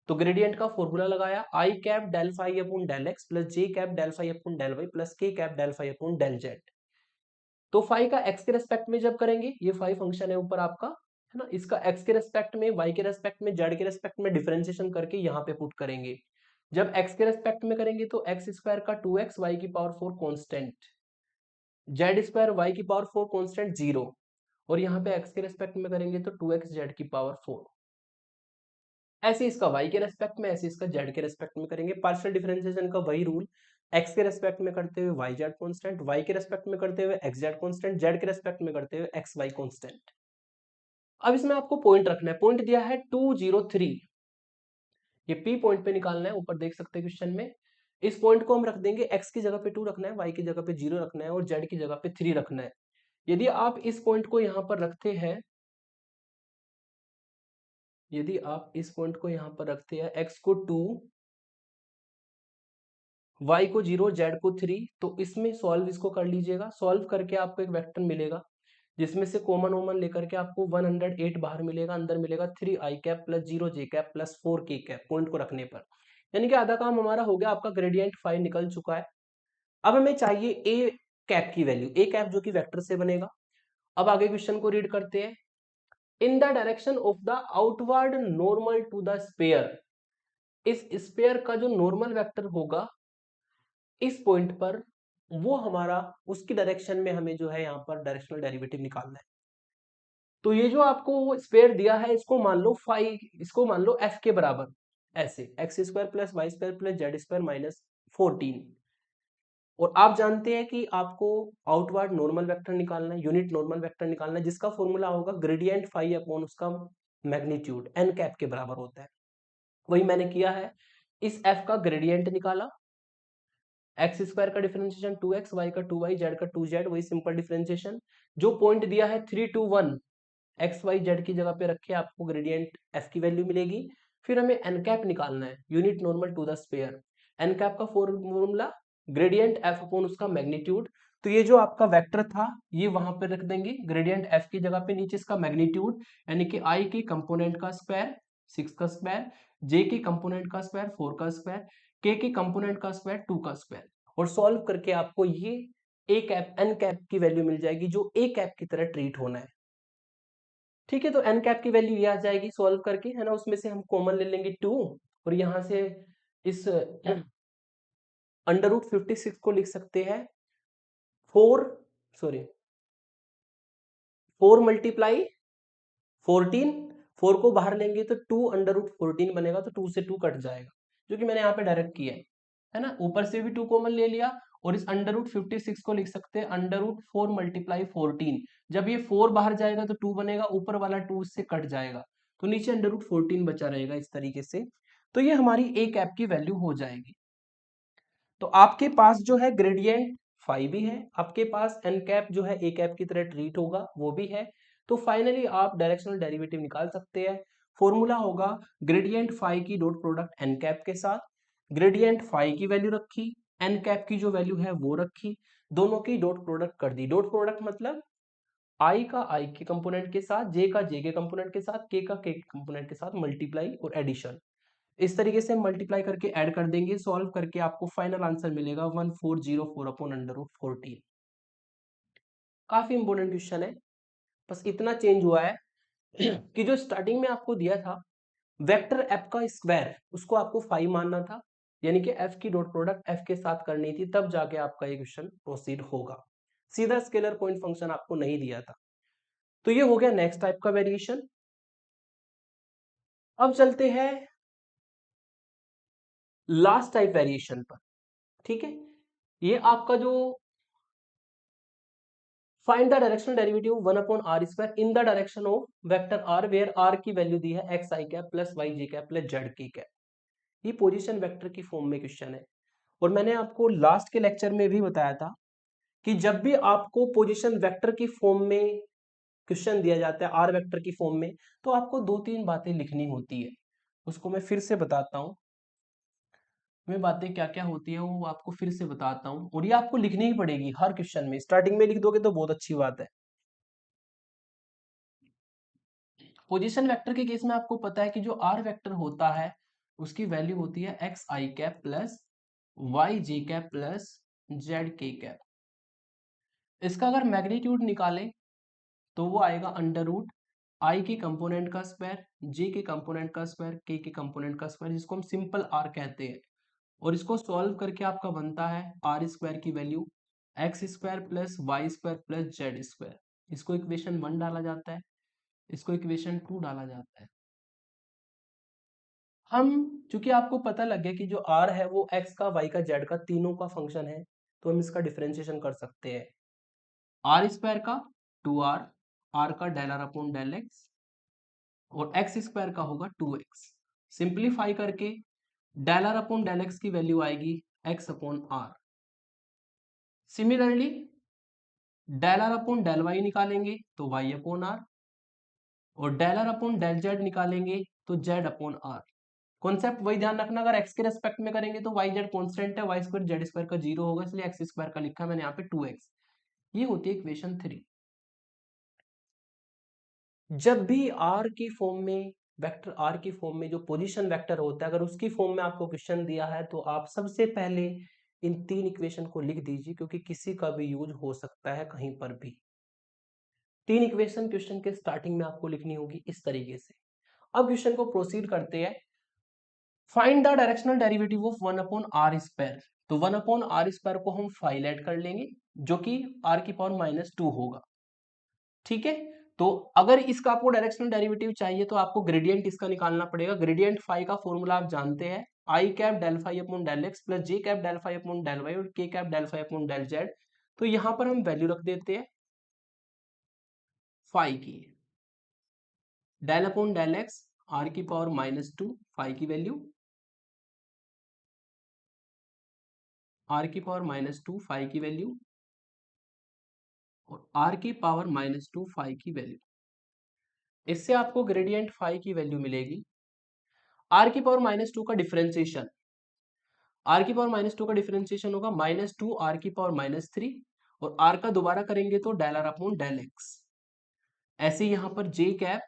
तो ग्रेडियंट का फॉर्मूला लगाया, i cap del phi upon del x plus j cap del phi upon del y plus k cap del phi upon del z. तो phi का एक्स के रेस्पेक्ट में जब करेंगे, ये फाई फंक्शन है ऊपर आपका, है ना, इसका एक्स के रेस्पेक्ट में, वाई के रेस्पेक्ट में, जेड के रेस्पेक्ट में डिफरेंशिएशन करके यहाँ पे पुट करेंगे। जब एक्स के रेस्पेक्ट में करेंगे तो एक्स स्क्वायर का 2x वाई की power 4 constant, z square y की पावर 4 कॉन्स्टेंट 0, और यहाँ पे एक्स के रेस्पेक्ट में करेंगे तो 2x जेड की पावर 4। ऐसे इसका y के रेस्पेक्ट में, ऐसे इसका z के रेस्पेक्ट में करेंगे। पार्शियल डिफरेंशिएशन का वही रूल, x के रेस्पेक्ट में करते हुए y z कांस्टेंट, y के रेस्पेक्ट में करते हुए x z कांस्टेंट, z के रेस्पेक्ट में करते हुए x y कांस्टेंट। अब इसमें आपको पॉइंट रखना है, पॉइंट दिया है 203, ये p पॉइंट पे निकालना है, ऊपर देख सकते हैं क्वेश्चन में। इस पॉइंट को हम रख देंगे, x की जगह पे 2 रखना है, y की जगह पे 0 रखना है और z की जगह पे 3 रखना है। यदि आप इस पॉइंट को यहाँ पर रखते हैं, यदि आप इस पॉइंट को यहाँ पर रखते हैं, x को 2, y को 0, z को 3, तो इसमें सॉल्व इसको कर लीजिएगा। सॉल्व करके आपको एक वेक्टर मिलेगा जिसमें से कॉमन ओमन लेकर के आपको 108 बाहर मिलेगा, अंदर मिलेगा 3 आई कैप प्लस 0 जे कैप प्लस 4 के कैप, पॉइंट को रखने पर। यानी कि आधा काम हमारा हो गया, आपका ग्रेडियंट 5 निकल चुका है। अब हमें चाहिए ए कैप की वैल्यू, ए कैप जो कि वेक्टर से बनेगा। अब आगे क्वेश्चन को रीड करते हैं। In the direction of the outward normal to the sphere, इस स्पेयर का जो नॉर्मल वेक्टर होगा इस पॉइंट पर, वो हमारा उसकी डायरेक्शन में हमें जो है यहाँ पर डायरेक्शनल डेरिवेटिव निकालना है। तो ये जो आपको स्पेयर दिया है, इसको मान लो फाइव, इसको मान लो एफ के बराबर, ऐसे x square plus y square plus z square minus 14। और आप जानते हैं कि आपको आउटवर्ड नॉर्मल वेक्टर निकालना है, यूनिट नॉर्मल वेक्टर निकालना है, जिसका फॉर्मूला होगा ग्रेडियंट फाई अपॉन उसका मैग्नीट्यूड एन कैप के बराबर होता है। वही मैंने किया है, इस एफ का ग्रेडियंट निकाला, एक्स स्क्वायर का डिफरेंशिएशन 2x, वाई का 2y, जेड का 2z, वही सिंपल डिफरेंशिएशन। जो पॉइंट दिया है 3 2 1, एक्स वाई जेड की जगह पे रखे आपको ग्रेडियंट एफ की वैल्यू मिलेगी। फिर हमें एन कैप निकालना है, unit normal to the sphere. N cap का फॉर्मूला ग्रेडियंट एफ अपॉन उसका मैग्नीट्यूड। तो ये जो आपका वेक्टर था ये वहां पर रख देंगे ग्रेडियंट एफ की जगह पे, नीचे इसका मैग्नीट्यूड, यानी कि आई के कंपोनेंट का स्क्वायर 6 का स्क्वायर, जे के कंपोनेंट का स्क्वायर 4 का स्क्वायर, के कंपोनेंट का स्क्वायर 2 का स्क्वायर। और सॉल्व करके आपको ये ए कैप एन कैप की वैल्यू मिल जाएगी जो ए कैप की तरह ट्रीट होना है। ठीक है, तो एन कैप की वैल्यू ये आ जाएगी सॉल्व करके, है ना, उसमें से हम कॉमन ले लेंगे 2, और यहां से इस अंडर रूट 56 को लिख सकते हैं 4, सॉरी 4 मल्टीप्लाई 14, 4 को बाहर लेंगे तो 2 अंडर रूट 14 बनेगा, तो 2 से 2 कट जाएगा, जो कि मैंने यहाँ पे डायरेक्ट किया है ना। ऊपर से भी 2 कॉमन ले लिया, और इस अंडर रूट 56 को लिख सकते हैं अंडर रूट 4 मल्टीप्लाई 14। जब ये 4 बाहर जाएगा तो 2 बनेगा, ऊपर वाला 2 से कट जाएगा, तो नीचे अंडर रूट 14 बचा रहेगा इस तरीके से। तो ये हमारी ए कैप की वैल्यू हो जाएगी। तो आपके पास जो है ग्रेडियंट फाई भी है, आपके पास एन कैप जो है ए कैप की तरह ट्रीट होगा वो भी है। तो फाइनली आप डायरेक्शनल डेरिवेटिव निकाल सकते हैं। फॉर्मूला होगा ग्रेडियंट फाई की डॉट प्रोडक्ट एन कैप के साथ, ग्रेडियंट फाई की वैल्यू रखी, एन कैप की जो वैल्यू है वो रखी, दोनों की डॉट प्रोडक्ट कर दी। डॉट प्रोडक्ट मतलब आई का आई के कंपोनेंट के साथ, जे का जे के कंपोनेंट के साथ, के का के कंपोनेंट के साथ मल्टीप्लाई और एडिशन। इस तरीके से मल्टीप्लाई करके ऐड कर देंगे, सॉल्व करके आपको फाइनल आंसर मिलेगा 1404 अपॉन अंडर रूट 14। काफी इंपोर्टेंट क्वेश्चन है, बस इतना चेंज हुआ है कि जो स्टार्टिंग में आपको दिया था वेक्टर एफ का स्क्वायर, उसको आपको 5 मानना था, यानी कि एफ की डॉट प्रोडक्ट एफ के साथ करनी थी, तब जाके आपका ये क्वेश्चन प्रोसीड होगा। सीधा स्केलर पॉइंट फंक्शन आपको नहीं दिया था। तो ये हो गया नेक्स्ट टाइप का वेरिएशन। अब चलते हैं लास्ट टाइप वेरिएशन पर। ठीक है, ये आपका जो find the directional derivative 1 upon r square in the direction of vector r, where r की वैल्यू दी है x i cap plus y j cap plus z k cap. ये पोजीशन वेक्टर की फॉर्म में क्वेश्चन है। और मैंने आपको लास्ट के लेक्चर में भी बताया था कि जब भी आपको पोजीशन वेक्टर की फॉर्म में क्वेश्चन दिया जाता है आर वेक्टर की फॉर्म में, तो आपको 2-3 बातें लिखनी होती है। उसको मैं फिर से बताता हूँ, मैं बातें क्या क्या होती है वो आपको फिर से बताता हूँ, और ये आपको लिखनी ही पड़ेगी हर क्वेश्चन में। स्टार्टिंग में लिख दोगे तो बहुत अच्छी बात है। पोजीशन वेक्टर के केस में आपको पता है कि जो आर वेक्टर होता है उसकी वैल्यू होती है x i cap plus y j cap plus z k cap. इसका अगर मैग्नीट्यूड निकालें तो वो आएगा अंडर रूट आई के कंपोनेंट का स्क्वायर, जे के कंपोनेंट का स्क्वायर, के कंपोनेंट का स्क्वायर, जिसको हम सिंपल आर कहते हैं। और इसको सॉल्व करके आपका बनता है आर स्क्वायर की value x square plus y square plus z square. इसको इक्वेशन 1 डाला जाता है, इसको इक्वेशन 2 डाला जाता है। हम चूंकि आपको पता लग गया कि जो आर है वो एक्स का, वाई का, जेड का, तीनों का फंक्शन है, तो हम इसका डिफरेंशिएशन कर सकते हैं। आर स्क्वायर का 2r, आर का del r upon del x, और एक्स स्क्वायर का होगा 2x। सिंप्लीफाई करके del r upon del x की वैल्यू आएगी x upon r. Similarly del r upon del y निकालेंगे तो y अपॉन आर, और del r upon del z निकालेंगे तो z अपॉन आर। कॉन्सेप्ट वही ध्यान रखना, अगर x के रेस्पेक्ट में करेंगे तो y z कांस्टेंट है, y स्क्वायर जेड स्क्वायर का 0 होगा, इसलिए x स्क्वायर का लिखा मैंने यहाँ पे 2x। ये होती है इक्वेशन 3। जब भी r की फॉर्म में, वेक्टर r की फॉर्म में जो पोजीशन वेक्टर होता है, अगर उसकी फॉर्म में आपको क्वेश्चन दिया है तो आप सबसे पहले इन 3 इक्वेशन को लिख दीजिए, क्योंकि किसी का भी यूज हो सकता है कहीं पर भी। 3 इक्वेशन क्वेश्चन के स्टार्टिंग में आपको लिखनी होगी इस तरीके से। अब क्वेश्चन को प्रोसीड करते हैं। Find the directional derivative of 1 upon r square. तो 1 अपॉन आर स्क्वायर को हम फाइल ऐड कर लेंगे, जो कि r की पावर -2 होगा। ठीक है, तो अगर इसका आपको डायरेक्शनल डेरिवेटिव चाहिए तो आपको ग्रेडियंट इसका निकालना पड़ेगा। ग्रेडियंट फाई का फॉर्मूला आप जानते हैं, i cap del phi upon del x plus j cap del phi upon del y और k cap del phi upon del z. तो यहां पर हम वैल्यू रख देते हैं फाई की, del upon del x r की पावर -2 फाई की वैल्यू, आर की पावर -2 फाई की वैल्यू, और आर की पावर -2 फाई की वैल्यू। इससे आपको ग्रेडियंट फाई की वैल्यू मिलेगी। आर की पावर -2 का डिफरेंशिएशन, आर की पावर -2 का डिफरेंशिएशन होगा -2 आर की पावर -3, और आर का दोबारा करेंगे तो del r upon del x. ऐसे यहां पर जे कैप,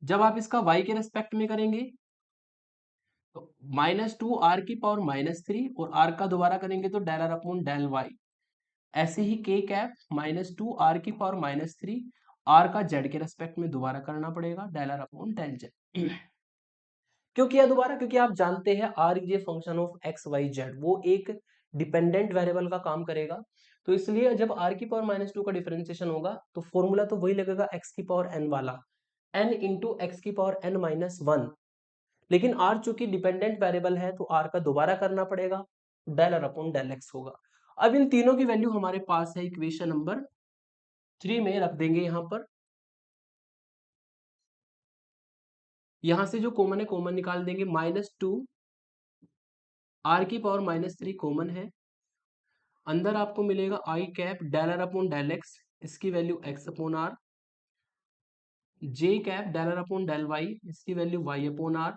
जब आप इसका y के रेस्पेक्ट में करेंगे तो -2 आर की पावर -3, और आर का दोबारा करेंगे तो del r upon del y. ऐसे ही के कैप -2 आर की पावर -3, आर का जेड के रेस्पेक्ट में दोबारा करना पड़ेगा del r upon del z. क्यों किया दोबारा? क्योंकि आप जानते हैं r is a function of x y z, वो एक डिपेंडेंट वेरिएबल का काम करेगा। तो इसलिए जब आर की पावर -2 का डिफरेंशिएशन होगा तो फॉर्मूला तो वही लगेगा एक्स की पावर एन वाला, एन इंटू एक्स की पावर एन -1। लेकिन आर चूंकि डिपेंडेंट वेरिएबल है तो आर का दोबारा करना पड़ेगा, del r upon del x होगा। अब इन तीनों की वैल्यू हमारे पास है, इक्वेशन नंबर 3 में रख देंगे। यहां पर, यहां से जो कॉमन है कॉमन निकाल देंगे, -2 आर की पावर -3 कॉमन है, अंदर आपको मिलेगा i cap del r upon del x, इसकी value x upon r, j cap del r upon del y, इसकी value y upon r,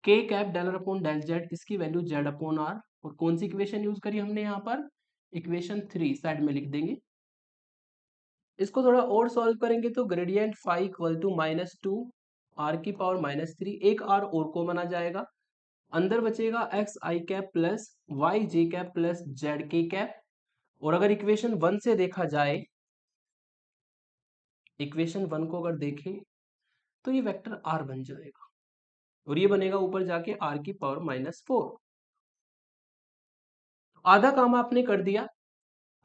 k cap del r upon del z, इसकी value z upon r. और कौन सी equation use करी हमने यहाँ पर? इक्वेशन 3 साइड में लिख देंगे। इसको थोड़ा और सॉल्व करेंगे तो gradient phi equal to -2 r की पावर -3, एक आर और कॉमन आ जाएगा, अंदर बचेगा x i cap plus y j cap plus z k cap. और अगर इक्वेशन 1 से देखा जाए, इक्वेशन 1 को अगर देखें तो ये वेक्टर आर बन जाएगा, और ये बनेगा ऊपर जाके आर की पावर -4। आधा काम आपने कर दिया।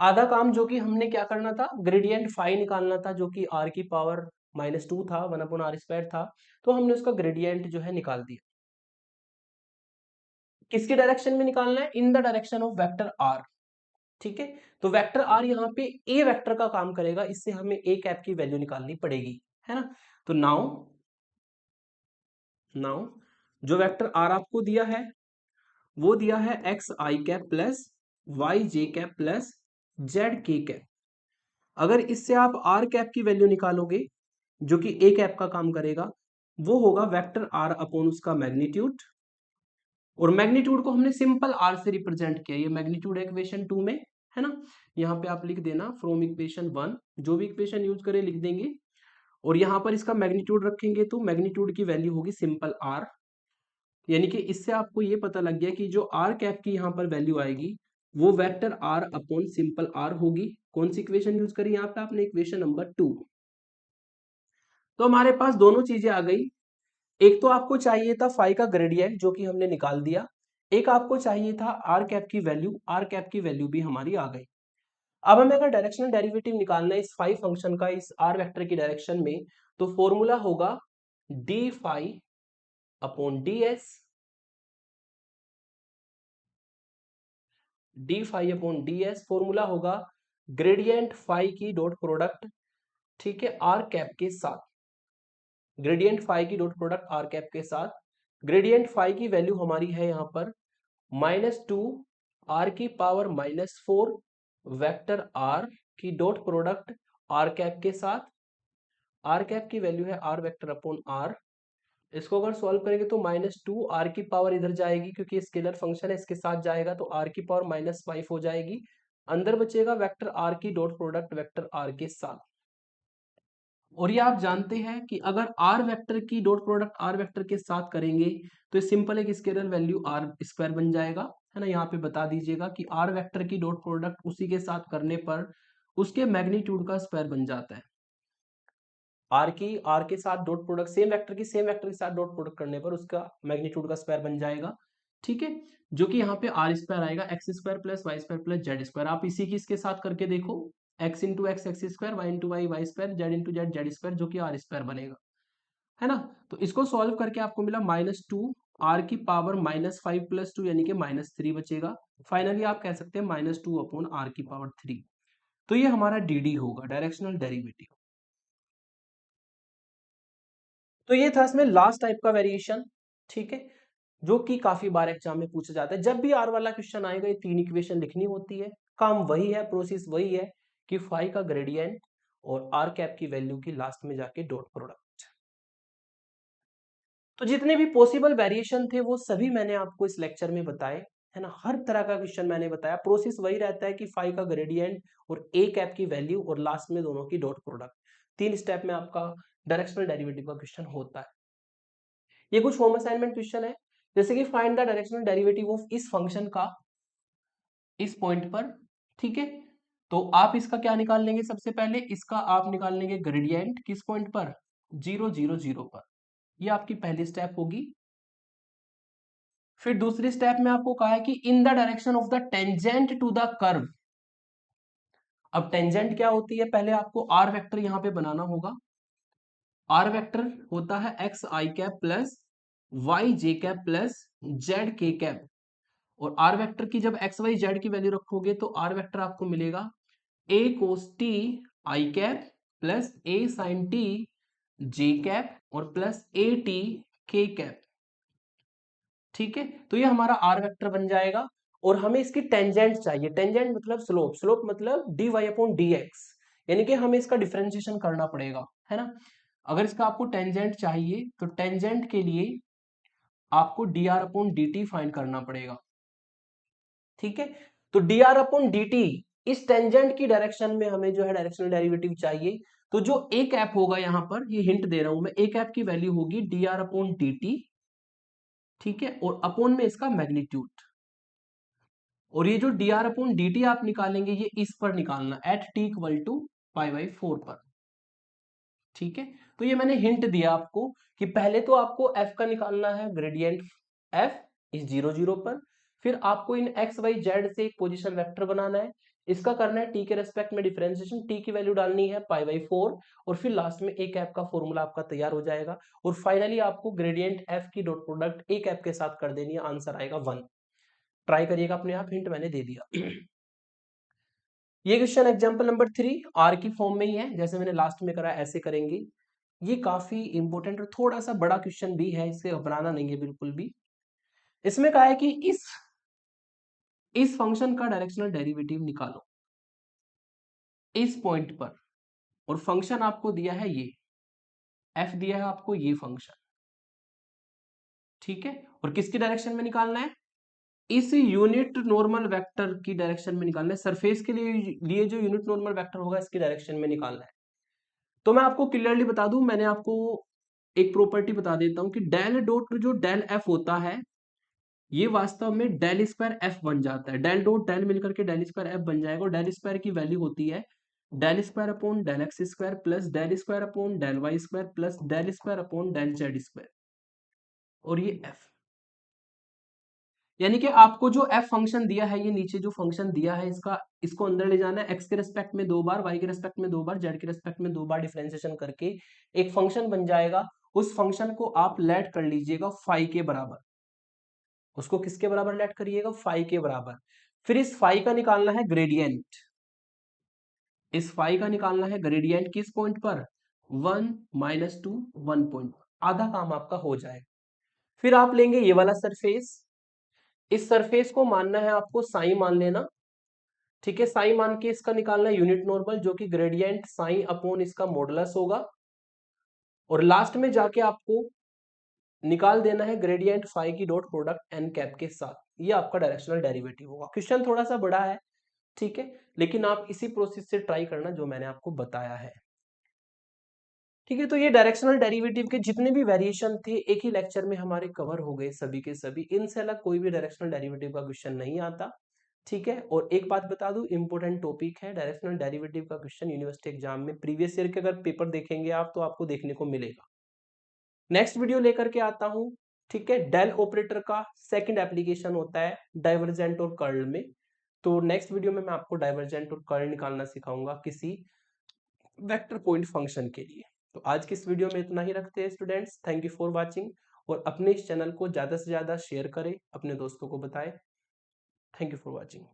आधा काम जो कि हमने क्या करना था, ग्रेडियंट फाई निकालना था, जो कि आर की पावर -2 था, 1 अपॉन आर स्क्वायर था, तो हमने उसका ग्रेडियंट जो है निकाल दिया। किसकी डायरेक्शन में निकालना है? In the direction of vector r. ठीक है, तो वेक्टर आर यहाँ पे ए वेक्टर का काम करेगा, इससे हमें ए कैप की वैल्यू निकालनी पड़ेगी, है ना। तो नाउ नाउ जो वेक्टर आर आपको दिया है वो दिया है x i cap plus y j cap plus z k cap. अगर इससे आप आर कैप की वैल्यू निकालोगे, जो कि ए कैप का काम करेगा, वो होगा वेक्टर आर अपॉन उसका मैग्नीट्यूड। और मैग्नीट्यूड को हमने सिंपल आर से रिप्रेजेंट किया, ये मैग्नीट्यूड है इक्वेशन 2 में, है ना। यहाँ पे आप लिख देना फ्रॉम इक्वेशन 1, जो भी इक्वेशन यूज करें लिख देंगे। और यहां पर इसका मैग्नीट्यूड रखेंगे तो मैग्नीट्यूड की वैल्यू होगी सिंपल आर। यानी कि इससे आपको ये पता लग गया कि जो आर कैप की यहाँ पर वैल्यू आएगी वो vector r upon simple r होगी। कौन सी इक्वेशन यूज करी यहाँ पे आपने? Equation number 2। तो हमारे पास दोनों चीजें आ गई। एक तो आपको चाहिए था फाई का ग्रेडियंट जो कि हमने निकाल दिया, एक आपको चाहिए था आर कैप की वैल्यू, आर कैप की वैल्यू भी हमारी आ गई। अब हमें अगर डायरेक्शनल डेरिवेटिव निकालना है इस फाई फंक्शन का इस आर वेक्टर की डायरेक्शन में, तो फॉर्मूला होगा d phi upon d s, d phi upon d s formula होगा ग्रेडियंट फाई की डॉट प्रोडक्ट, ठीक है, आर कैप के साथ। ग्रेडियंट फाई की डॉट प्रोडक्ट आर कैप के साथ। ग्रेडियंट फाई की वैल्यू हमारी है यहां पर -2 आर की पावर -4 वेक्टर आर की डॉट प्रोडक्ट आर कैप के साथ। आर कैप की वैल्यू है आर वेक्टर अपॉन आर। इसको अगर सॉल्व करेंगे तो -2 आर की पावर इधर जाएगी क्योंकि स्केलर फंक्शन है, इसके साथ जाएगा तो आर की पावर -5 हो जाएगी। अंदर बचेगा वेक्टर आर की डॉट प्रोडक्ट वेक्टर आर के साथ। और ये आप जानते हैं कि अगर आर वेक्टर की डॉट प्रोडक्ट आर वेक्टर के साथ करेंगे तो सिंपल एक स्केलर वैल्यू आर स्क्वायर बन जाएगा, है ना। यहाँ पे बता दीजिएगा कि आर वेक्टर की डॉट प्रोडक्ट उसी के साथ करने पर उसके मैग्नीट्यूड का स्क्वायर बन जाता है। आर के साथ डॉट प्रोडक्ट सेम वेक्टर के साथ डॉट प्रोडक्ट करने पर उसका मैग्नीट्यूड का स्क्वायर बन जाएगा, ठीक है। जो कि यहाँ पे आर स्क्वायर आएगा x square plus y square plus z square. आप इसी की इसके साथ करके देखो, x into x x square, y into y y square, z into z z square, जो कि आर स्क्वायर बनेगा, है ना। तो इसको सॉल्व करके आपको मिला -2 आर की पावर -5 प्लस 2 यानी कि -3 बचेगा। फाइनली आप कह सकते हैं -2 अपॉन आर की पावर 3। तो ये हमारा डी होगा, डायरेक्शनल डेरिवेटिव। तो ये था इसमें लास्ट टाइप का वेरिएशन, ठीक है, जो कि काफी बार एग्जाम में पूछा जाता है। जब भी आर वाला क्वेश्चन आएगा ये 3 इक्वेशन लिखनी होती है। काम वही है, प्रोसेस वही है कि फाई का ग्रेडियंट और आर कैप की वैल्यू की लास्ट में जाके डॉट प्रोडक्ट। तो जितने भी पॉसिबल वेरिएशन थे वो सभी मैंने आपको इस लेक्चर में बताए, है ना। हर तरह का क्वेश्चन मैंने बताया। प्रोसेस वही रहता है कि फाई का ग्रेडियंट और ए कैप की वैल्यू और लास्ट में दोनों की डॉट प्रोडक्ट। 3 स्टेप में आपका डायरेक्शनल डेरिवेटिव का क्वेश्चन होता है। ये कुछ होम असाइनमेंट क्वेश्चन है, जैसे कि find the directional derivative of इस फंक्शन का इस पॉइंट पर, ठीक है। तो आप इसका क्या निकाल लेंगे? सबसे पहले इसका आप निकाल लेंगे ग्रेडियंट किस पॉइंट पर? 0 0 0 पर। ये आपकी पहली स्टेप होगी। फिर दूसरी स्टेप में आपको कहा है कि in the direction of the tangent to the curve. अब टेंजेंट क्या होती है? पहले आपको आर वेक्टर यहां पे बनाना होगा। आर वेक्टर होता है x i cap plus y j cap plus z k cap. और आर वेक्टर की जब एक्स वाई जेड की वैल्यू रखोगे तो आर वेक्टर आपको मिलेगा a cos t i cap plus a sine t j cap और plus a t k cap, ठीक है। तो ये हमारा आर वेक्टर बन जाएगा। और हमें इसकी टेंजेंट चाहिए। टेंजेंट मतलब स्लोप, स्लोप मतलब d y upon d x, यानी कि हमें इसका डिफरेंशिएशन करना पड़ेगा, है ना। अगर इसका आपको टेंजेंट चाहिए तो टेंजेंट के लिए आपको D R upon D T find करना पड़ेगा, ठीक है। तो D R upon D T इस टेंजेंट की डायरेक्शन में हमें जो है डायरेक्शनल डेरिवेटिव चाहिए। तो जो ए कैप होगा यहां पर, ये हिंट दे रहा हूं मैं, ए कैप की वैल्यू होगी D R upon D T, ठीक है, और अपॉन में इसका मैग्नीट्यूड। और ये जो D R upon D T आप निकालेंगे ये इस पर निकालना, एट टी इक्वल टू π/4 पर, ठीक है। तो ये मैंने हिंट दिया आपको कि पहले तो आपको एफ का निकालना है ग्रेडियंट एफ इस 0 0 पर। फिर आपको इन एक्स वाई जेड से एक पोजीशन वेक्टर बनाना है। इसका करना है टी के रेस्पेक्ट में डिफरेंशिएशन, टी की वैल्यू डालनी है π/4 और फिर लास्ट में ए कैप का फॉर्मूला आपका तैयार हो जाएगा। और फाइनली आपको ग्रेडियंट एफ की डॉट प्रोडक्ट ए कैप के साथ कर देनी है, आंसर आएगा 1। ट्राई करिएगा अपने आप, हिंट मैंने दे दिया। ये क्वेश्चन एग्जांपल नंबर 3 आर की फॉर्म में ही है, जैसे मैंने लास्ट में करा ऐसे करेंगे। ये काफी इंपॉर्टेंट और थोड़ा सा बड़ा क्वेश्चन भी है, इससे घबराना नहीं है बिल्कुल भी। इसमें कहा है कि इस फंक्शन का डायरेक्शनल डेरिवेटिव निकालो इस पॉइंट पर। और फंक्शन आपको दिया है ये एफ दिया है आपको, ये फंक्शन, ठीक है। और किसकी डायरेक्शन में निकालना है? इस यूनिट नॉर्मल वेक्टर की डायरेक्शन में निकालना है। सरफेस के लिए जो यूनिट नॉर्मल वेक्टर होगा इसकी डायरेक्शन में निकालना है। तो मैं आपको क्लियरली बता दूं, मैंने आपको एक प्रॉपर्टी बता देता हूं कि डेल डॉट जो डेल एफ होता है ये वास्तव में डेल स्क्वायर एफ बन जाता है। डेल डॉट डेल मिलकर के डेल स्क्वायर एफ बन जाएगा और डेल स्क्वायर की वैल्यू होती है del square upon del x square plus del square upon del y square plus del square upon del z square और ये एफ। यानी कि आपको जो एफ फंक्शन दिया है, ये नीचे जो फंक्शन दिया है इसका, इसको अंदर ले जाना है, एक्स के रेस्पेक्ट में 2 बार, वाई के रेस्पेक्ट में 2 बार, जेड के रेस्पेक्ट में 2 बार डिफरेंशिएशन करके एक फंक्शन बन जाएगा। उस फंक्शन को आप लेट कर लीजिएगा फाई के बराबर। उसको किसके बराबर लेट करिएगा? फाई के बराबर। फिर इस फाई का निकालना है ग्रेडियंट। इस फाई का निकालना है ग्रेडियंट किस पॉइंट पर? 1 - 2 1 पॉइंट। आधा काम आपका हो जाएगा। फिर आप लेंगे ये वाला सरफेस। इस सरफेस को मानना है आपको साई मान लेना, ठीक है। साई मान के इसका निकालना है यूनिट नॉर्मल, जो कि ग्रेडियंट साई अपॉन इसका मॉडुलस होगा। और लास्ट में जाके आपको निकाल देना है ग्रेडियंट फाई की डॉट प्रोडक्ट एन कैप के साथ। ये आपका डायरेक्शनल डेरिवेटिव होगा। क्वेश्चन थोड़ा सा बड़ा है, ठीक है, लेकिन आप इसी प्रोसेस से ट्राई करना जो मैंने आपको बताया है, ठीक है। तो ये डायरेक्शनल डेरिवेटिव के जितने भी वेरिएशन थे एक ही लेक्चर में हमारे कवर हो गए सभी के सभी। इनसे अलग कोई भी डायरेक्शनल डेरिवेटिव का क्वेश्चन नहीं आता, ठीक है। और एक बात बता दूं, इंपॉर्टेंट टॉपिक है डायरेक्शनल डेरिवेटिव का क्वेश्चन यूनिवर्सिटी एग्जाम में प्रीवियस ईयर के अगर पेपर देखेंगे आप तो आपको देखने को मिलेगा। नेक्स्ट वीडियो लेकर के आता हूं, ठीक है। डेल ऑपरेटर का सेकंड एप्लीकेशन होता है डाइवर्जेंट और कर्ल में। तो नेक्स्ट वीडियो में मैं आपको डाइवर्जेंट और कर्ल निकालना सिखाऊंगा किसी वेक्टर पॉइंट फंक्शन के लिए। तो आज की इस वीडियो में इतना ही रखते हैं students. Thank you for watching. और अपने इस चैनल को ज्यादा से ज्यादा शेयर करें, अपने दोस्तों को बताएं। Thank you for watching.